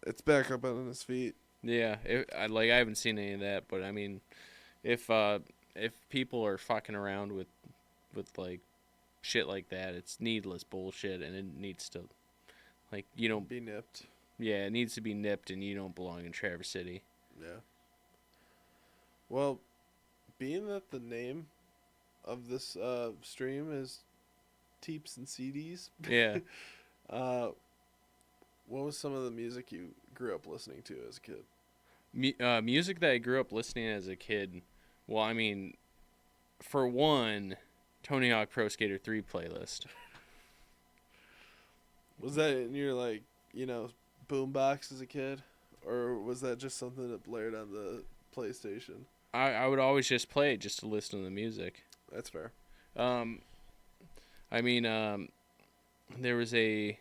It's back up on its feet. Yeah, I haven't seen any of that, but I mean, if people are fucking around with like shit like that, it's needless bullshit, and it needs to, like, you don't. Be nipped. Yeah, it needs to be nipped, and you don't belong in Traverse City. Yeah. Well, being that the name of this stream is TEAPS and CDs. Yeah. What was some of the music you grew up listening to as a kid? Music that I grew up listening as a kid. Well, I mean, for one, Tony Hawk Pro Skater 3 playlist. Was that in your, like, boombox as a kid? Or was that just something that blared on the PlayStation? I would always just play it just to listen to the music. That's fair. I mean, there was a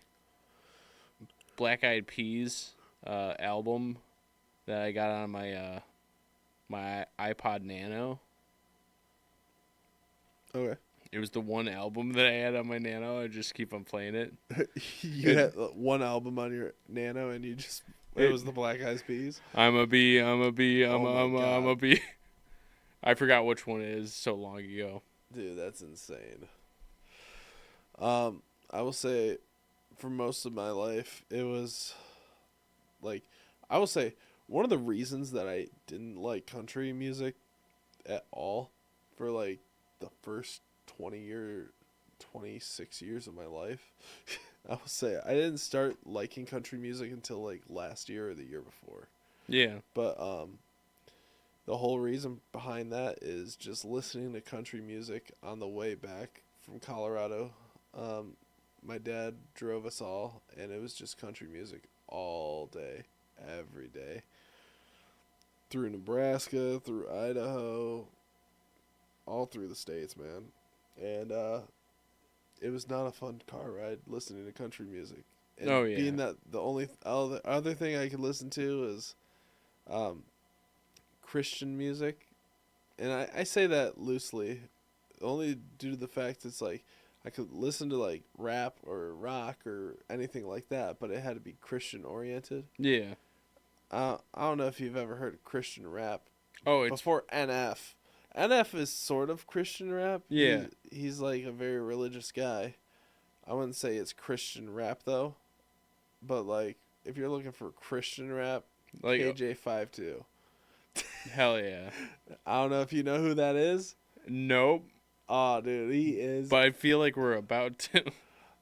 Black Eyed Peas album that I got on my my iPod Nano. Okay. It was the one album that I had on my Nano. I just keep on playing it. You had one album on your Nano, and it was the Black Eyed Peas. I'm a bee. I'm a bee. I'm Oh a bee. I forgot which one it is. So long ago. Dude, that's insane. I will say, for most of my life, it was, like, I will say, one of the reasons that I didn't like country music at all for, like, the first 26 years of my life, I will say, I didn't start liking country music until, like, last year or the year before. Yeah. But, the whole reason behind that is just listening to country music on the way back from Colorado. My dad drove us all, and it was just country music all day, every day. Through Nebraska, through Idaho, all through the states, man. And it was not a fun car ride listening to country music. And Oh, yeah. being that the only other thing I could listen to is Christian music. And I say that loosely, only due to the fact it's like, I could listen to, like, rap or rock or anything like that, but it had to be Christian oriented. Yeah. I don't know if you've ever heard of Christian rap. Oh, it's Before NF. NF is sort of Christian rap. Yeah. He's like a very religious guy. I wouldn't say it's Christian rap, though. But, like, if you're looking for Christian rap, like KJ52. hell yeah. I don't know if you know who that is. Nope. Oh, dude, he is. But I feel like we're about to.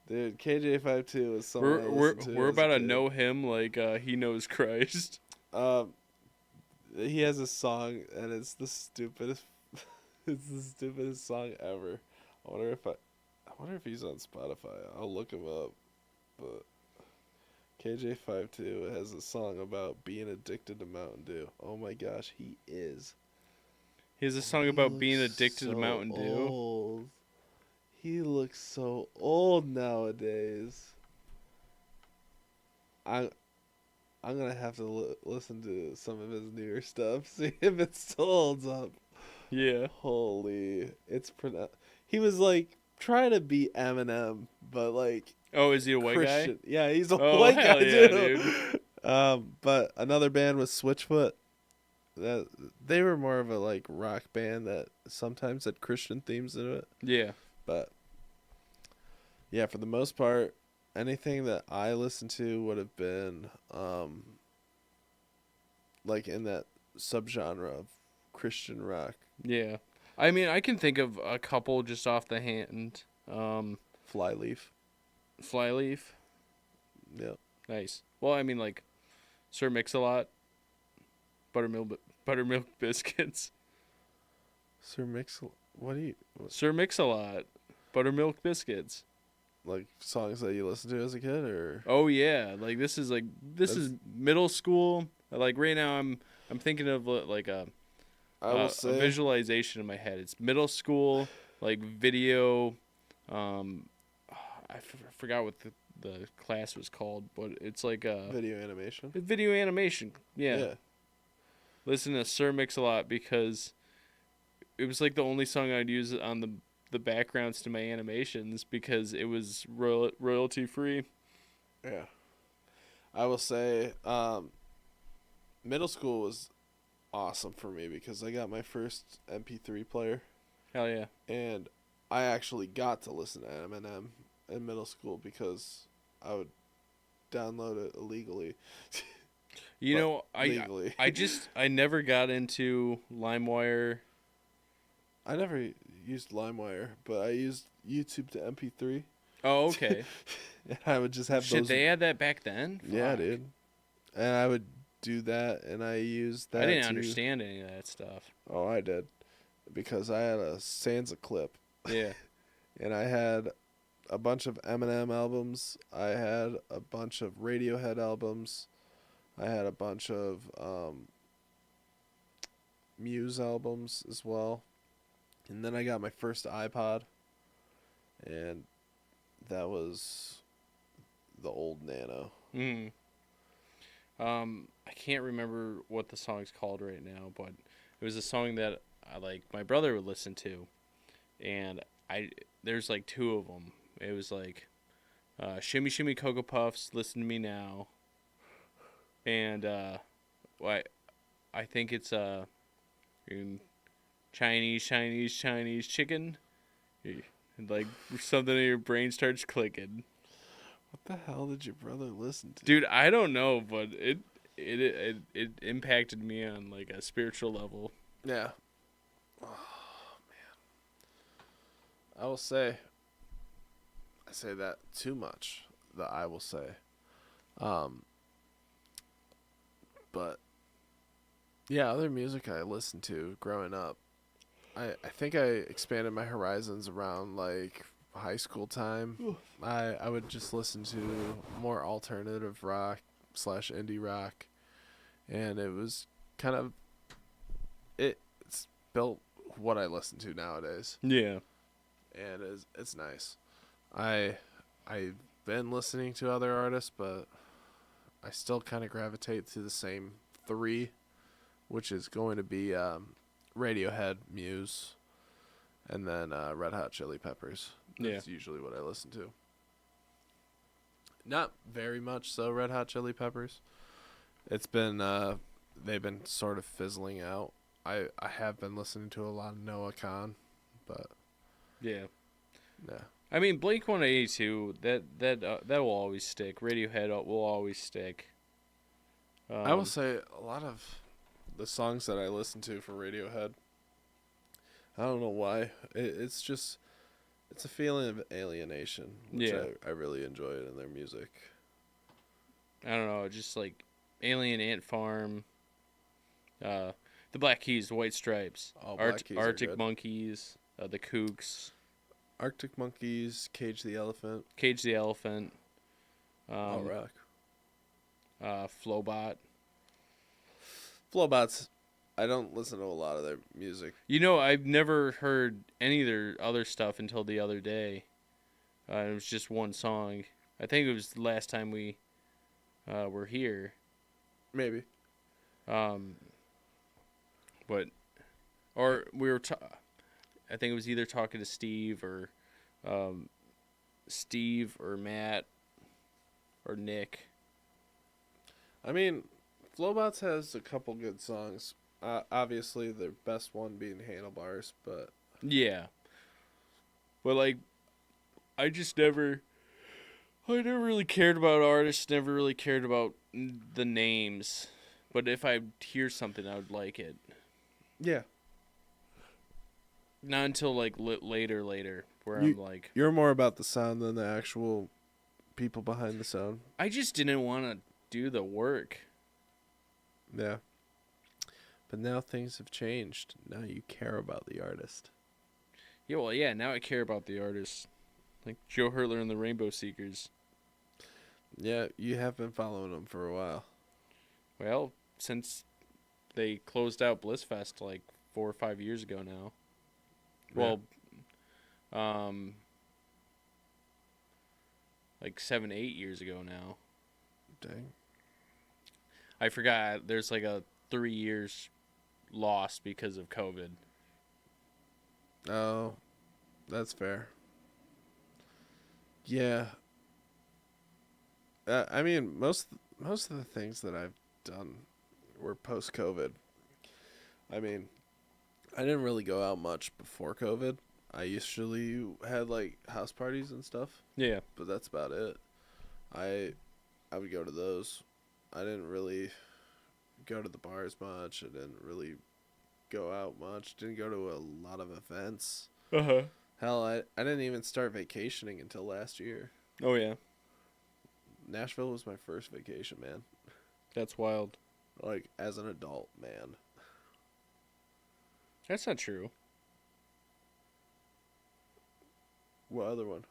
Dude, KJ52 is someone We're about to know him like he knows Christ. He has a song, and it's the stupidest. It's the stupidest song ever. I wonder if he's on Spotify. I'll look him up. But KJ52 has a song about being addicted to Mountain Dew. Oh my gosh, he is. He has a song about being addicted to Mountain Dew. Old. He looks so old nowadays. I'm gonna have to listen to some of his newer stuff, see if it still holds up. Yeah. Holy, he was like trying to be Eminem, but like. Oh, is he a white Christian. guy? Yeah, he's a Oh, white guy hell yeah, too. But another band was Switchfoot. They were more of a like rock band that sometimes had Christian themes in it. Yeah. But yeah, for the most part, anything that I listened to would have been like in that subgenre of Christian rock. Yeah. I mean, I can think of a couple just off the hand. Flyleaf. Flyleaf. Yep. Nice. Well, I mean, like Sir Mix-a-Lot. Buttermilk Biscuits. Sir Mix. What do you? Sir Mix-a-Lot. Buttermilk Biscuits. Like songs that you listened to as a kid, or? Oh yeah, like this is middle school. Like right now, I'm thinking of like a visualization in my head. It's middle school, like video. I forgot what the class was called, but it's like a video animation. Video animation, yeah. Listen to Sir Mix-a-Lot because it was like the only song I'd use on the backgrounds to my animations because it was royalty free. Yeah. I will say, middle school was awesome for me because I got my first MP3 player, Hell yeah. and I actually got to listen to Eminem in middle school because I would download it illegally. You But know, legally. I never got into LimeWire. I never used LimeWire, but I used YouTube to MP3. Oh, okay. And I would just have Shit, those. they had that back then? Yeah, Fuck. dude. And I would do that, and I used that. I didn't to... understand any of that stuff. Oh, I did, because I had a Sansa clip, Yeah. and I had a bunch of Eminem albums. I had a bunch of Radiohead albums. I had a bunch of Muse albums as well. And then I got my first iPod, and that was the old Nano. Mm. I can't remember what the song's called right now, but it was a song that my brother would listen to, and there's like two of them. It was like, "Shimmy Shimmy Cocoa Puffs, Listen to Me Now," and I think it's Chinese chicken, and like something in your brain starts clicking. What the hell did your brother listen to? Dude, I don't know, but it impacted me on like a spiritual level. Yeah. Oh, man. I will say, I say that too much, that I will say. But, yeah, other music I listened to growing up, I think I expanded my horizons around, like, high school time. I would just listen to more alternative rock / indie rock, and it was kind of, it's built what I listen to nowadays, Yeah. and it's nice. I've been listening to other artists, but I still kind of gravitate to the same three, which is going to be Radiohead, Muse, and then Red Hot Chili Peppers. That's usually what I listen to. Not very much so Red Hot Chili Peppers. It's been they've been sort of fizzling out. I have been listening to a lot of Noah Khan, but Yeah. yeah. I mean, Blink-182, that will always stick. Radiohead will always stick. I will say a lot of the songs that I listen to for Radiohead, I don't know why. It's just, it's a feeling of alienation, which I really enjoy it in their music. I don't know, just like Alien Ant Farm, the Black Keys, the White Stripes, Oh, Black Keys are Arctic good. Monkeys, the Kooks, Arctic Monkeys, Cage the Elephant. Cage the Elephant, All rock. Flowbot. Flowbots, I don't listen to a lot of their music. You know, I've never heard any of their other stuff until the other day. It was just one song. I think it was the last time we were here. Maybe. But, or we were, I think it was either talking to Steve or Matt or Nick. I mean, Flowbots has a couple good songs. Obviously, their best one being Handlebars, but Yeah. But like, I never really cared about artists, never really cared about the names. But if I hear something, I would like it. yeah. Not until like later, where I'm like, You're more about the sound than the actual people behind the sound. I just didn't want to do the work. Yeah. But now things have changed. Now you care about the artist. Yeah, well, yeah, now I care about the artists. Like Joe Hurtler and the Rainbow Seekers. Yeah, you have been following them for a while. Well, since they closed out Blissfest like 4 or 5 years ago now. Yeah. Well, like 7, 8 years ago now. Dang. I forgot. There's like a 3 years lost because of COVID. Oh, that's fair. Yeah. I mean, most of the things that I've done were post COVID. I mean, I didn't really go out much before COVID. I usually had like house parties and stuff, Yeah. but that's about it. I I would go to those. I didn't really go to the bars much. I didn't really go out much. Didn't go to a lot of events. Uh-huh. Hell, I didn't even start vacationing until last year. Oh, yeah. Nashville was my first vacation, man. That's wild. Like, as an adult, man. That's not true. What other one?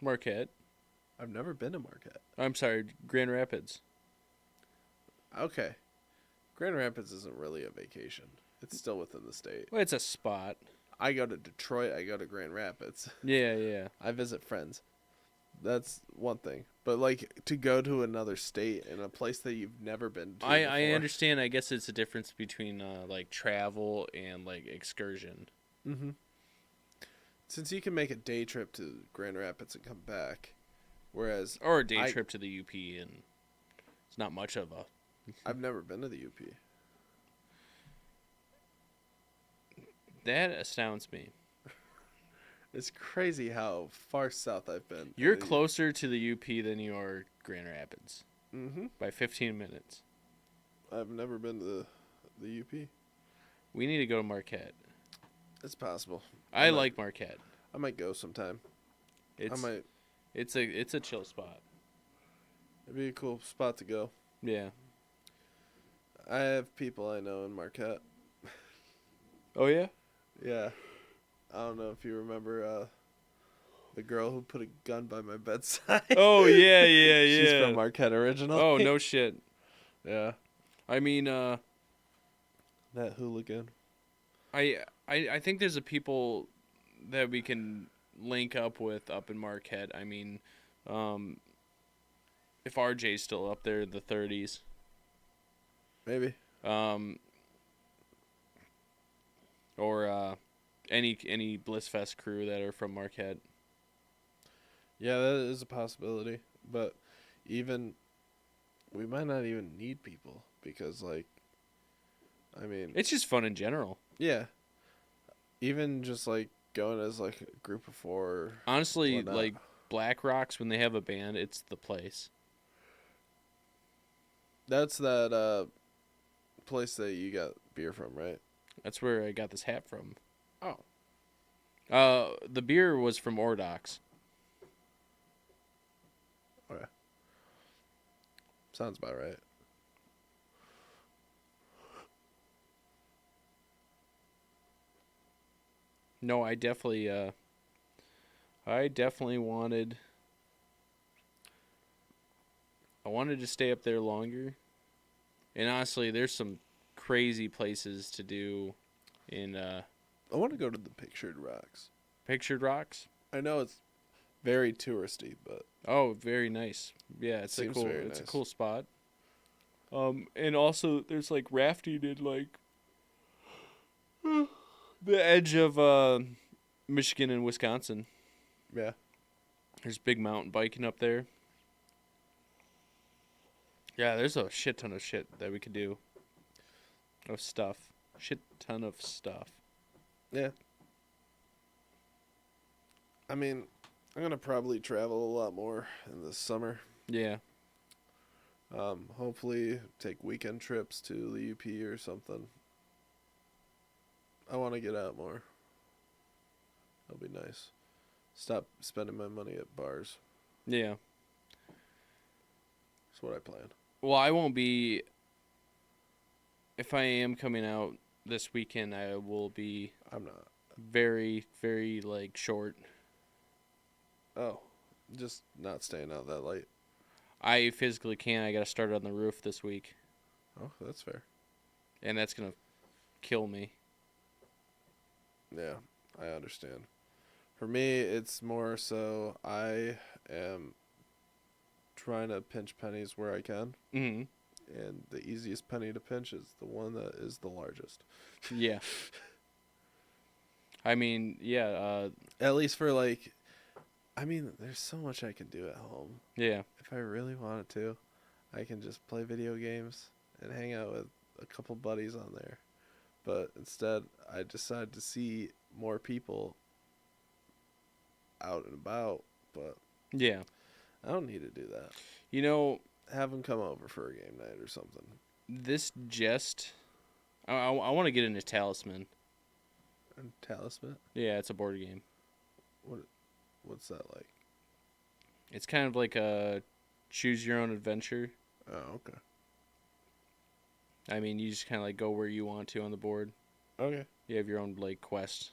Marquette. I've never been to Marquette. I'm sorry, Grand Rapids. Okay. Grand Rapids isn't really a vacation. It's still within the state. Well, it's a spot. I go to Detroit. I go to Grand Rapids. Yeah, yeah. I visit friends. That's one thing. But, like, to go to another state in a place that you've never been to I before. understand. I guess it's a difference between like travel and like excursion. Mm-hmm. Since you can make a day trip to Grand Rapids and come back, whereas Or a day trip to the UP, and it's not much of a. I've never been to the UP. That astounds me. It's crazy how far south I've been. You're closer to the UP than you are Grand Rapids Mm-hmm. by 15 minutes. I've never been to the UP. We need to go to Marquette. It's possible. I might- like Marquette. I might go sometime. It's I might. it's a chill spot. It'd be a cool spot to go. Yeah. I have people I know in Marquette. Oh yeah. Yeah. I don't know if you remember the girl who put a gun by my bedside. Oh yeah, yeah, yeah. She's from Marquette originally. Oh no shit. Yeah. I mean, That hooligan. I think there's a people that we can link up with up in Marquette. I mean, if RJ's still up there in the 30s, Maybe. or any Blissfest crew that are from Marquette. Yeah, that is a possibility. But even we might not even need people because, like, I mean, It's just fun in general. yeah. Even just like going as like a group of four. Or Honestly, whatnot. like Black Rocks, when they have a band, it's the place. That's that place that you got beer from, right? That's where I got this hat from. Oh. The beer was from Ordox. Okay. Sounds about right. No, I definitely wanted. I wanted to stay up there longer. And honestly, there's some crazy places to do in I want to go to the Pictured Rocks. Pictured Rocks. I know it's very touristy, but Oh, very nice. Yeah, it's Seems a very it's a nice. cool spot. And also there's like rafting in like the edge of Michigan and Wisconsin. yeah. There's big mountain biking up there. Yeah, there's a shit ton of shit that we could do. Of stuff. Shit ton of stuff. Yeah. I mean, I'm going to probably travel a lot more in the summer. Yeah. Hopefully take weekend trips to the UP or something. I want to get out more. That'll be nice. Stop spending my money at bars. Yeah. That's what I plan. Well, I won't be. If I am coming out this weekend, I will be I'm not. very, very, like, short. Oh, just not staying out that late. I physically can't. I got to start on the roof this week. Oh, that's fair. And that's going to kill me. Yeah, I understand. For me, it's more so I am trying to pinch pennies where I can, Mm-hmm. and the easiest penny to pinch is the one that is the largest. Yeah. I mean, yeah, At least for like, I mean, there's so much I can do at home. yeah, If I really wanted to, I can just play video games and hang out with a couple buddies on there. But instead, I decided to see more people out and about. But yeah. I don't need to do that. You know, Have them come over for a game night or something. this just, I want to get into Talisman. And Talisman? Yeah, it's a board game. What's that like? It's kind of like a choose your own adventure. Oh, okay. I mean, you just kind of like go where you want to on the board. Okay. You have your own like quest.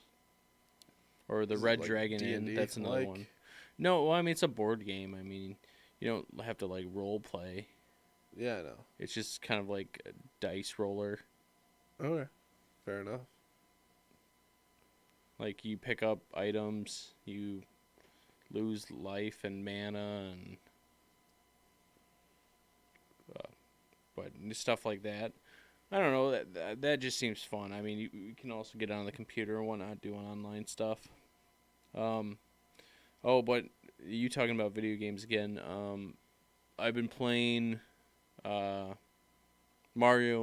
Or the Is it Red like Dragon Inn. D&D That's another like? one. No, well, I mean it's a board game. I mean, you don't have to like role play. Yeah, I know. It's just kind of like a dice roller. Okay. Fair enough. Like you pick up items, you lose life and mana and but stuff like that. I don't know. That just seems fun. I mean, you can also get on the computer and whatnot, doing online stuff. Oh, but you talking about video games again? I've been playing Mario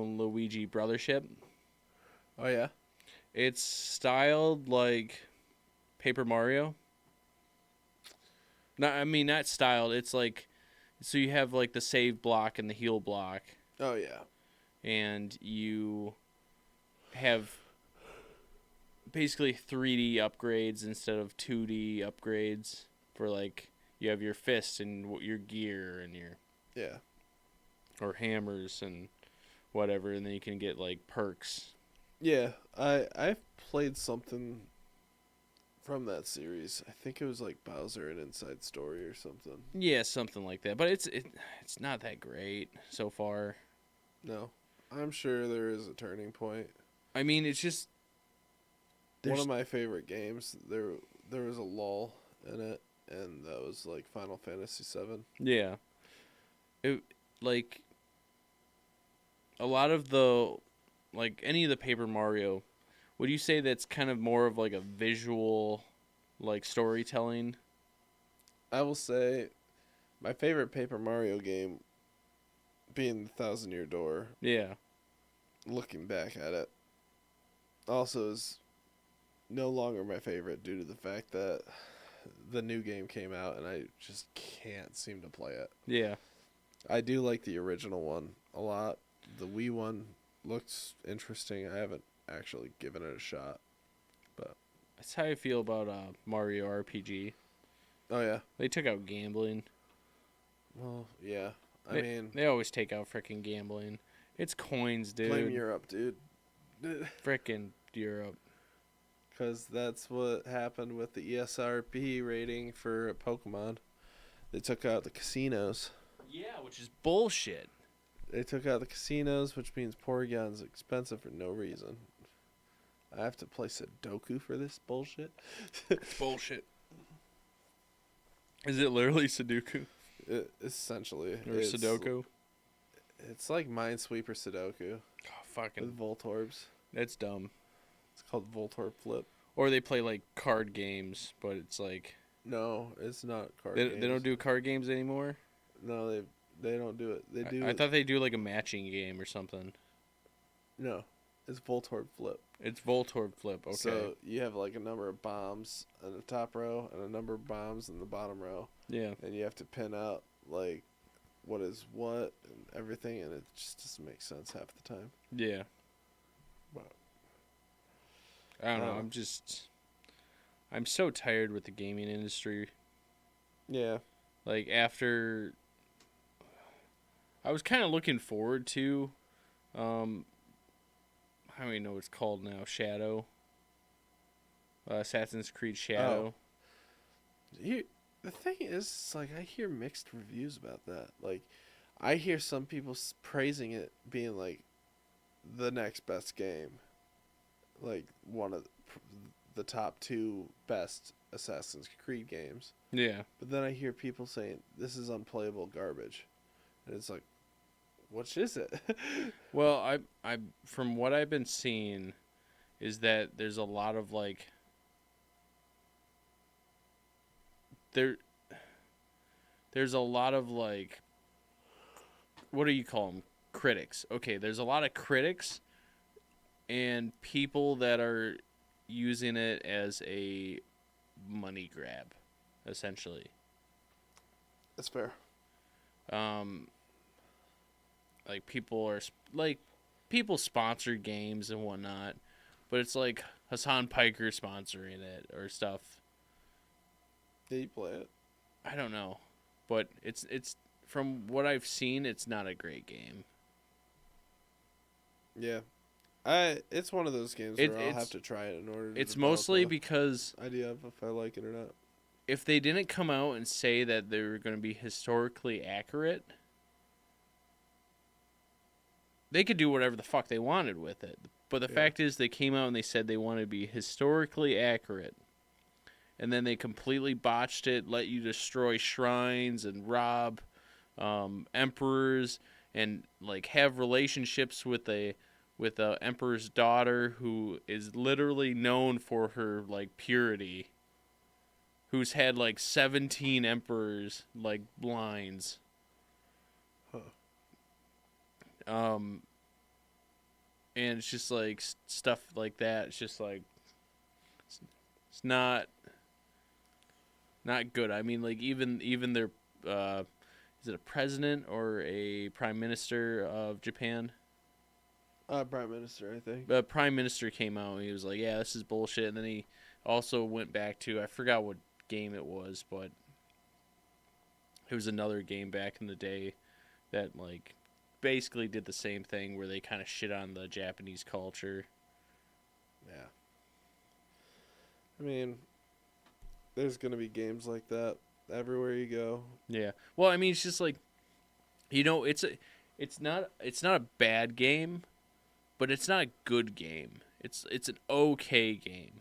and Luigi Brothership. Oh, yeah? It's styled like Paper Mario. Not styled. It's like, so you have like the save block and the heal block, Oh, yeah. and you have basically 3D upgrades instead of 2D upgrades for like you have your fists and your gear and your Yeah. or hammers and whatever, and then you can get like perks. Yeah. I've played something from that series. I think it was like Bowser and Inside Story or something. Yeah, something like that. But it's not that great so far. No. I'm sure there is a turning point. I mean, it's just One of my favorite games, there was a lull in it, and that was like Final Fantasy VII. yeah. It like a lot of the like any of the Paper Mario, would you say that's kind of more of like a visual like storytelling? I will say my favorite Paper Mario game being the Thousand Year Door, Yeah. looking back at it, also is no longer my favorite due to the fact that the new game came out and I just can't seem to play it. Yeah. I do like the original one a lot. The Wii one looks interesting. I haven't actually given it a shot. That's how I feel about Mario RPG. Oh, yeah. They took out gambling. Well, yeah. I mean, They always take out frickin' gambling. It's coins, dude. blame Europe, dude. Frickin' Europe. Because that's what happened with the ESRB rating for Pokemon. They took out the casinos. Yeah, which is bullshit. They took out the casinos, which means Porygon's expensive for no reason. I have to play Sudoku for this bullshit. Bullshit. Is it literally Sudoku Essentially. or Sudoku? It's like Minesweeper Sudoku Oh, fucking, with Voltorbs. that's dumb. It's called Voltorb Flip. Or they play like card games, but it's like No, it's not card they games. don't do card games anymore. No, they don't do it. They do. I thought they do like a matching game or something. No, it's Voltorb Flip. It's Voltorb Flip. Okay. So you have like a number of bombs in the top row and a number of bombs in the bottom row, yeah. and you have to pin out like what is what and everything, and it just doesn't make sense half the time. Yeah. But I don't know. I'm so tired with the gaming industry. yeah, Like after I was kind of looking forward to I don't even know what it's called now, Shadow. Assassin's Creed Shadow. the thing is, it's like I hear mixed reviews about that. Like, I hear some people praising it, being like the next best game, like one of the top two best Assassin's Creed games. Yeah. But then I hear people saying this is unplayable garbage, and it's like, which is it? Well, I from what I've been seeing is that there's a lot of like there's a lot of like, what do you call them? Critics. Okay, there's a lot of critics and people that are using it as a money grab, essentially. That's fair. Um, like people sponsor games and whatnot, but it's like Hassan Piker sponsoring it or stuff. Did you play it? I don't know, but it's from what I've seen, it's not a great game. Yeah. It's one of those games where I'll have to try it in order to It's develop mostly a because idea of if I like it or not. if they didn't come out and say that they were going to be historically accurate, they could do whatever the fuck they wanted with it. But the fact is, they came out and they said they wanted to be historically accurate. And then they completely botched it, let you destroy shrines and rob emperors and like have relationships with a emperor's daughter who is literally known for her like purity, who's had like 17 emperors like lines. And it's just like stuff like that. It's just like it's not good. I mean, like even their is it a president or a prime minister of Japan? Prime Minister, I think. The prime minister came out and he was like, "Yeah, this is bullshit." And then he also went back to, I forgot what game it was, but it was another game back in the day that like basically did the same thing where they kind of shit on the Japanese culture. Yeah. I mean, there's going to be games like that everywhere you go. Yeah. Well, I mean, it's just like, you know, it's not a bad game, but it's not a good game. It's an okay game.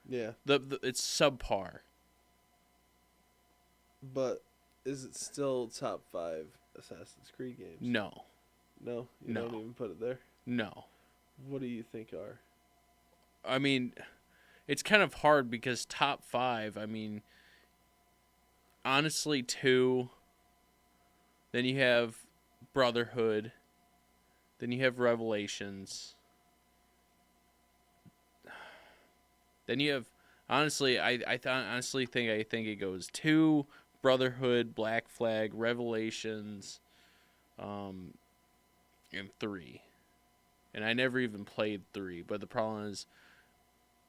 Yeah. It's subpar. But is it still top 5 Assassin's Creed games? No. No? You No. don't even put it there? No. What do you think are? I mean, it's kind of hard because top 5, I mean, honestly 2, then you have Brotherhood, then you have Revelations, then you have, honestly, I think it goes 2, Brotherhood, Black Flag, Revelations, and 3. And I never even played 3, but the problem is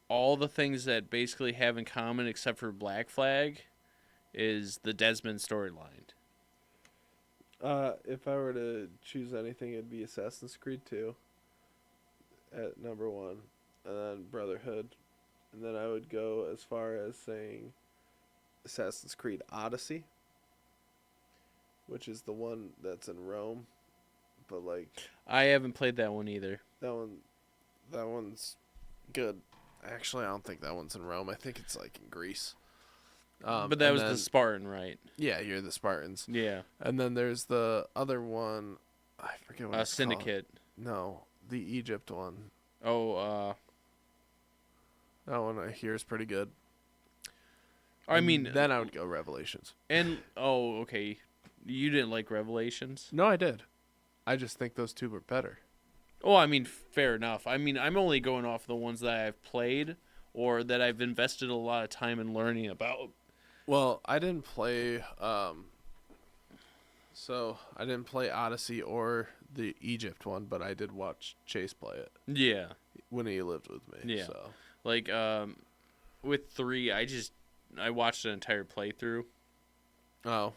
all the things that basically have in common except for Black Flag is the Desmond storyline. If I were to choose anything, it'd be Assassin's Creed 2 at number 1, and then Brotherhood. And then I would go as far as saying Assassin's Creed Odyssey, which is the one that's in Rome. But like, I haven't played that one either. that one's good. Actually, I don't think that one's in Rome. I think it's like in Greece. But that was the Spartan, right? Yeah, you're the Spartans. Yeah. And then there's the other one. I forget what it's Syndicate. called. No, the Egypt one. Oh, That one I hear is pretty good. I mean, then I would go Revelations. and okay, you didn't like Revelations? No, I did. I just think those two were better. Oh, I mean, fair enough. I mean, I'm only going off the ones that I've played or that I've invested a lot of time in learning about. Well, I didn't play. So I didn't play Odyssey or the Egypt one, but I did watch Chase play it. Yeah. When he lived with me. Yeah. So. Like, with 3, I watched an entire playthrough. Oh.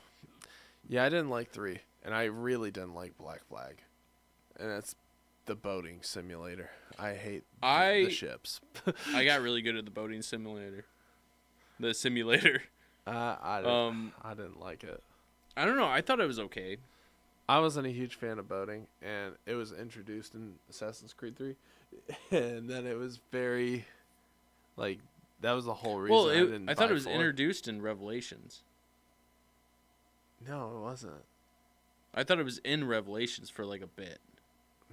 Yeah, I didn't like 3, and I really didn't like Black Flag. And it's the boating simulator. I hate the ships. I got really good at the boating simulator. The simulator. I didn't like it. I don't know. I thought it was okay. I wasn't a huge fan of boating, and it was introduced in Assassin's Creed 3. And then it was very, like, that was the whole reason I didn't I thought buy it was 4. introduced in Revelations. No, it wasn't. I thought it was in Revelations for like a bit.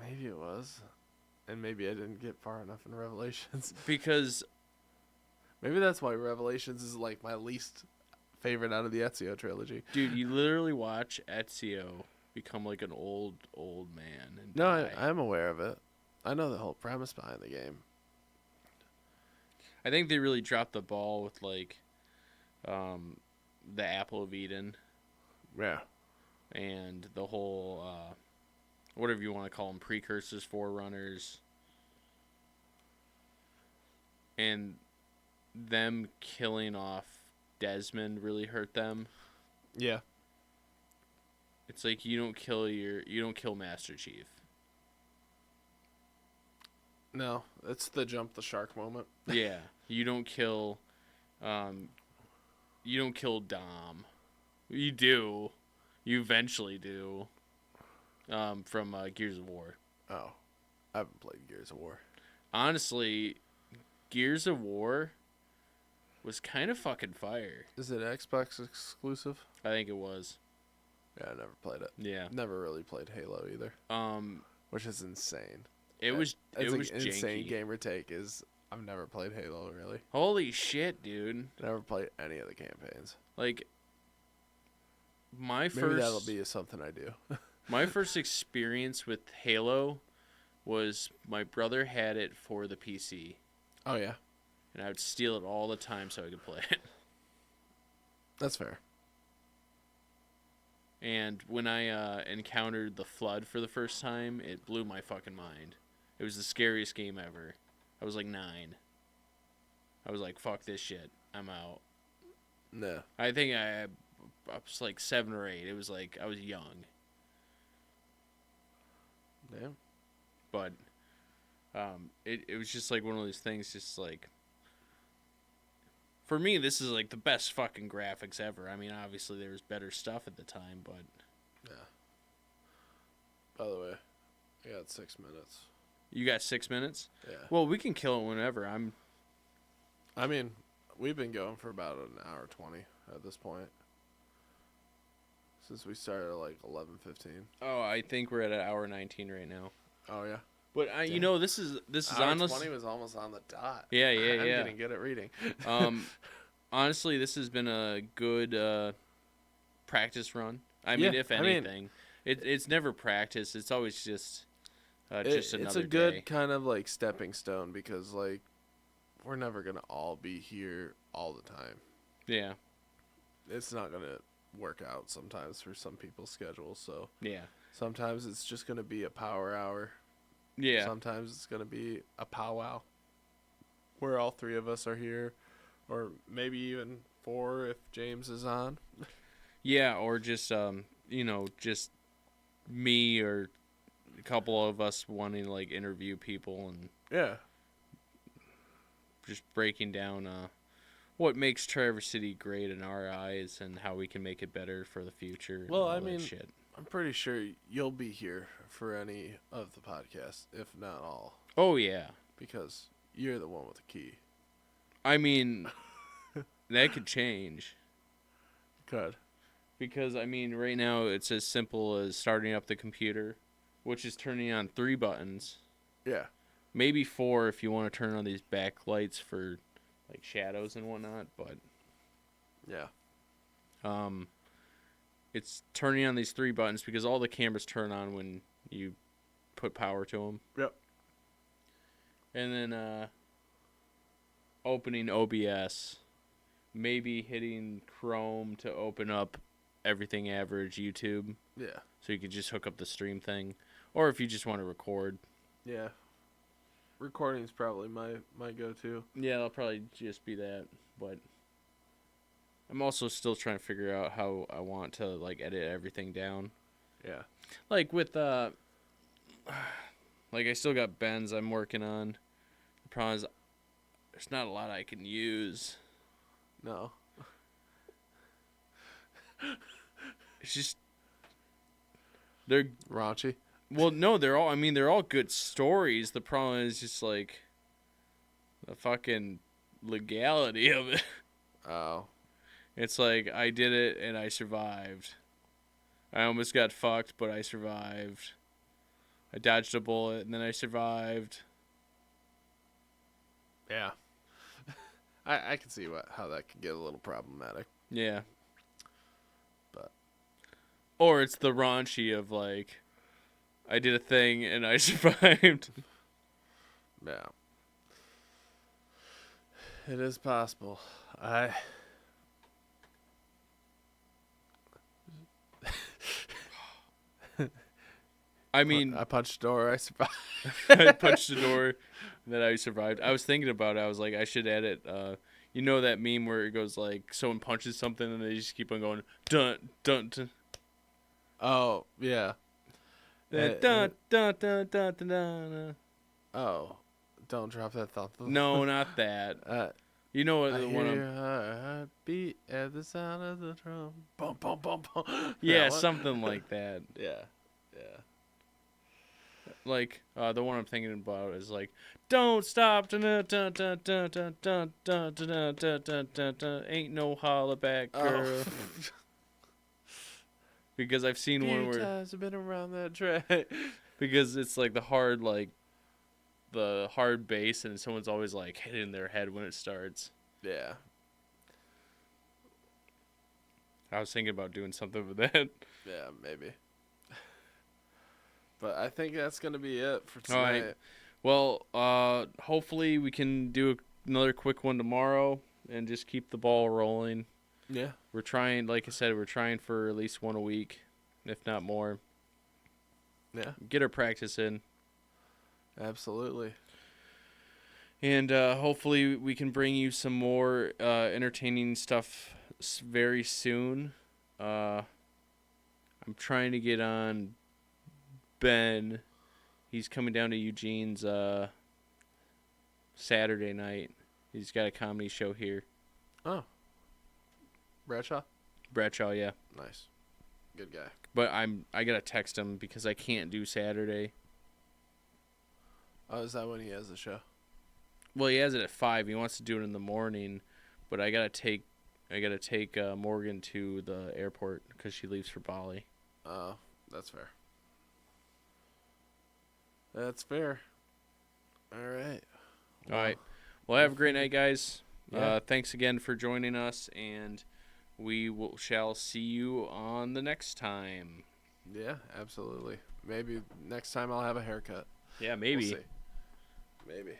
Maybe it was. And maybe I didn't get far enough in Revelations. Because Maybe that's why Revelations is like my least favorite out of the Ezio trilogy. Dude, you literally watch Ezio become like an old man and No, die. I'm aware of it. I know the whole premise behind the game. I think they really dropped the ball with like the Apple of Eden Yeah. and the whole whatever you want to call them, precursors, forerunners, and them killing off Desmond really hurt them. Yeah. It's like you don't kill Master Chief. No, it's the jump the shark moment. Yeah, you don't kill Dom. You do. You eventually do. From Gears of War. Oh, I haven't played Gears of War. Honestly, Gears of War was kind of fucking fire. Is it Xbox exclusive? I think it was. Yeah, I never played it. Yeah. Never really played Halo either. Which is insane. It was That's janky. an insane gamer take. Is I've never played Halo really. Holy shit, dude! Never played any of the campaigns. Like Maybe that'll be something I do. my first experience with Halo was my brother had it for the PC, Oh yeah, and I would steal it all the time so I could play it. that's fair. And when I encountered the Flood for the first time, it blew my fucking mind. It was the scariest game ever. I was like 9. I was like, fuck this shit. I'm out. No. I think I was like 7 or 8. It was like I was young. Yeah. But it was just like one of those things, just like, for me, this is like the best fucking graphics ever. I mean, obviously there was better stuff at the time, but Yeah. By the way, I got 6 minutes. you got 6 minutes? Yeah. Well, we can kill it whenever. I mean, we've been going for about an hour 20 at this point. Since we started at like 11:15. Oh, I think we're at an hour 19 right now. Oh yeah. But you know, this is Hour honest. 20 was almost on the dot. Yeah, I'm yeah. getting good at reading. Honestly, this has been a good practice run. I mean, Yeah, if anything, it's never practice. It's always just another It's a good day. kind of like stepping stone because like we're never gonna all be here all the time. Yeah, It's not gonna work out sometimes for some people's schedules. So yeah, sometimes it's just gonna be a power hour. yeah. Sometimes it's gonna be a powwow where all 3 of us are here, or maybe even 4 if James is on. Yeah, or just just me or a couple of us wanting to like interview people and Yeah. just breaking down what makes Traverse City great in our eyes and how we can make it better for the future. And Well, all I that mean, shit. I'm pretty sure you'll be here for any of the podcasts, if not all, Oh yeah, because you're the one with the key. I mean that could change. Good. Because, I mean, right now it's as simple as starting up the computer, which is turning on 3 buttons. Yeah. Maybe 4 if you want to turn on these backlights for, like, shadows and whatnot. But Yeah. it's turning on these 3 buttons because all the cameras turn on when you put power to them. Yep. And then opening OBS. Maybe hitting Chrome to open up everything average YouTube. Yeah. So you could just hook up the stream thing. Or if you just want to record. Yeah. Recording's probably my go-to. Yeah, it'll probably just be that. But I'm also still trying to figure out how I want to like edit everything down. Yeah. Like with like I still got bends I'm working on. The problem is there's not a lot I can use. No. It's just they're Raunchy. well, no, they're all good stories. The problem is just like the fucking legality of it. Oh. It's like I did it and I survived. I almost got fucked, but I survived. I dodged a bullet and then I survived. Yeah. I can see how that could get a little problematic. Yeah. But or it's the raunchy of like, I did a thing and I survived. yeah, it is possible. I mean, I punched the door. I survived. I punched the door that I survived. I was thinking about it. I was like, I should edit. You know that meme where it goes like, someone punches something and they just keep on going, dun, dun, dun. Oh yeah. Dun, dun, dun, dun, dun, dun, dun. Oh, don't drop that thump. No, not that. You know what I the hear one your heart beat at the sound of the drum. Bum bum bum bum. Yeah, That one? something like that. Yeah, yeah. Like the one I'm thinking about is like, don't stop, dun, dun, dun, dun, dun, dun, dun, dun, dun, dun, dun, dun, dun, ain't no holla back girl. Because I've seen one Few where, times I've been around that track. because it's like the hard bass and someone's always like hitting their head when it starts. Yeah, I was thinking about doing something with that. yeah, maybe. But I think that's gonna be it for All tonight. right. Well, hopefully we can do another quick one tomorrow and just keep the ball rolling. Yeah, We're trying, like I said, we're trying for at least one a week, if not more. yeah, Get our practice in. absolutely. And hopefully we can bring you some more entertaining stuff very soon. I'm trying to get on Ben. He's coming down to Eugene's Saturday night. He's got a comedy show here. Oh, Bradshaw, Bradshaw, yeah. nice, good guy. But I gotta text him because I can't do Saturday. Oh, is that when he has the show? Well, he has it at 5. He wants to do it in the morning, but I gotta take Morgan to the airport because she leaves for Bali. Oh, that's fair. That's fair. All right. All right. Well, have a great night, guys. Yeah. Thanks again for joining us, and we shall see you on the next time. Yeah, absolutely. Maybe next time I'll have a haircut. Yeah, maybe. We'll see. Maybe.